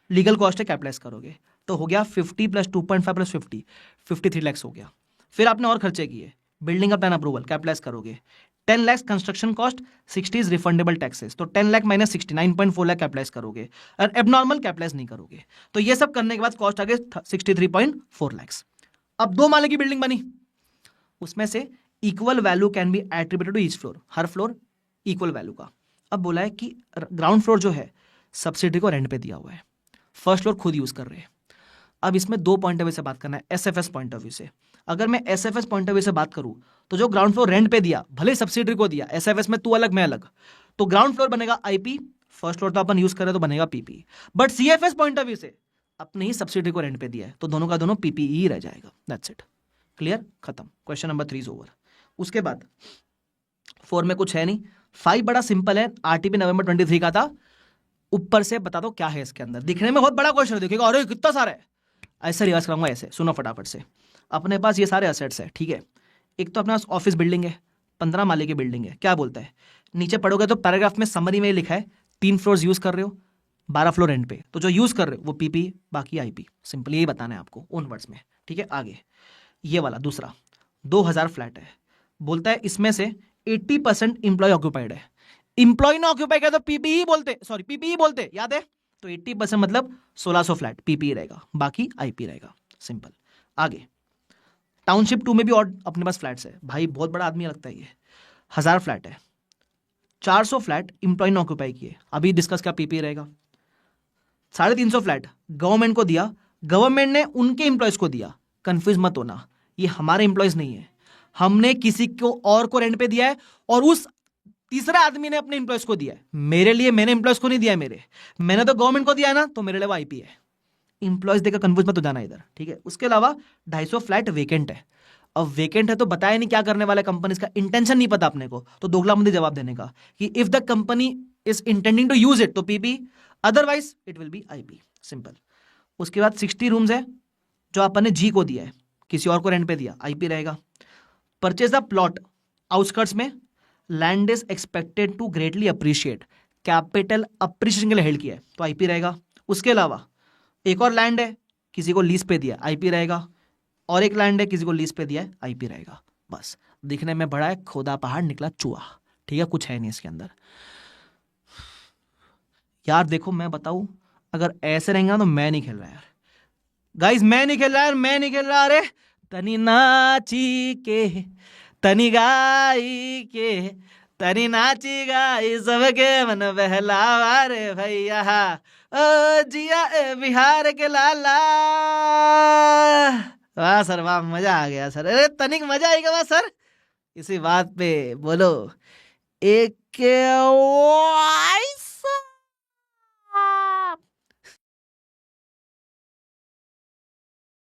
लीगल कॉस्ट है कैपिटलाइज करोगे, तो हो गया 50 + 2.5 + 50 53 लाख हो गया। फिर आपने और खर्चे किए, बिल्डिंग का प्लान अप्रूवल कैपिटलाइज करोगे, 10 lakh construction cost, 60 refundable taxes, तो 10 लाख - 60 9.4 लाख कैपिटलाइज करोगे, और एबनॉर्मल कैपिटलाइज नहीं करोगे। तो ये सब करने के बाद कॉस्ट आ गई 63.4 लाख। अब 2 माले की बिल्डिंग बनी, उसमें से equal value can be attributed to each floor, हर फ्लोर इक्वल वैल्यू का। अब बोला है कि ग्राउंड फ्लोर जो है सब्सिडी को रेंट पे दिया हुआ है, फर्स्ट फ्लोर खुद यूज कर रहे हैं। अब इसमें 2 पॉइंट ऑफ व्यू से बात करना है, एसएफएस पॉइंट ऑफ व्यू से। अगर मैं एसएफएस पॉइंट ऑफ व्यू से बात करूं, तो जो ग्राउंड फ्लोर रेंट पे दिया, भले सब्सिडी को दिया, एसएफएस में तू अलग मैं अलग, तो ग्राउंड फ्लोर बनेगा आईपी, फर्स्ट फ्लोर तो अपन यूज कर रहे तो बनेगा PP. But CFS point of view से अपने ही सब्सिडी को रेंट पे दिया है, तो दोनों का दोनों पीपी ही रह जाएगा। दैट्स इट, क्लियर, खत्म। Question number 3 is over. उसके बाद 4 में कुछ है नहीं। 5 बड़ा सिंपल है, आरटीपी नवंबर 23 का था। ऊपर से बता दो क्या है इसके अंदर, दिखने में बहुत बड़ा क्वेश्चन है, देखिएगा अरे कितना सारा है, ऐसे रिवाइज कराऊंगा। ऐसे सुनो फटाफट से, अपने पास ये सारे असेट्स है, ठीक है। एक तो अपने पास ऑफिस बिल्डिंग है, 15 माले की बिल्डिंग है। क्या बोलता है, नीचे पढ़ोगे तो पैराग्राफ में समरी में लिखा है 3 फ्लोर्स यूज कर रहे हो, 12 फ्लोर रेंट पे, तो जो यूज कर रहे हो वो पीपी, बाकी आईपी। सिंपल यही बताना है आपको ओन वर्ड्स में, ठीक है। आगे ये वाला दूसरा 2000 फ्लैट है, बोलता है इसमें से 80% इंप्लॉय ऑक्यूपाइड है। इंप्लॉय ना ऑक्यूपाई किया तो पीपी ही बोलते, सॉरी पीपी ही बोलते, याद है। तो 80% मतलब 1600 फ्लैट पीपी रहेगा, बाकी आईपी रहेगा, सिंपल। आगे टाउनशिप 2 में भी और अपने पास फ्लैट्स है, भाई बहुत बड़ा आदमी लगता है ये। 1000 फ्लैट है, 400 फ्लैट इंप्लॉय ने ऑक्यूपाई किए, अभी डिस्कस क्या पीपी रहेगा। 350 फ्लैट गवर्नमेंट को दिया, गवर्नमेंट ने उनके इंप्लॉयज को दिया। कंफ्यूज मत होना, ये हमारे इंप्लॉयज नहीं है, हमने किसी को और को रेंट पे दिया है, और उस तीसरे आदमी ने अपने इंप्लॉयज को दिया है। मेरे लिए मैंने इंप्लॉयज को नहीं दिया है, मैंने तो गवर्नमेंट को दिया है ना, तो मेरे लिए वो आईपी है। इंप्लॉयज देकर कंफ्यूज मत हो जाना इधर, ठीक है। उसके अलावा 250 फ्लैट वेकेंट है। अब वेकेंट है तो बताया नहीं क्या करने वाला कंपनी, इसका इंटेंशन नहीं पता अपने को, तो दोगलामंदी जवाब देने का कि if the company is intending to use it तो PP, otherwise it will be IP, simple. उसके बाद 60 रूम्स है जो अपन ने जी को दिया है, किसी और को रेंट पे दिया, आईपी रहेगा। परचेज द प्लॉट आउटस्कर्ट्स में, land is expected to greatly appreciate, capital appreciation के लिए हेल्ड किया है, तो आईपी रहेगा। उसके अलावा एक और लैंड है, किसी को लीज पे दिया, आईपी रहेगा। और एक लैंड है, किसी को लीज पे दिया है, आईपी रहेगा। बस दिखने में बड़ा है, खोदा पहाड़ निकला चूहा, ठीक है, कुछ है नहीं इसके अंदर। यार देखो मैं बताऊं, अगर ऐसे रहेंगे ना तो मैं नहीं खेल रहा यार। गाइस मैं नहीं खेल रहा यार, मैं नहीं खेल रहा। अरे तनी नाची के, तनी गाई के, तनी नाची गाई सबके मन बहलावा रे भैया। ओ जिया ए बिहार के लाला। वाह सर वाह, मजा आ गया सर। अरे तनिक मजा आएगा वाह सर। इसी बात पे बोलो एक वॉइस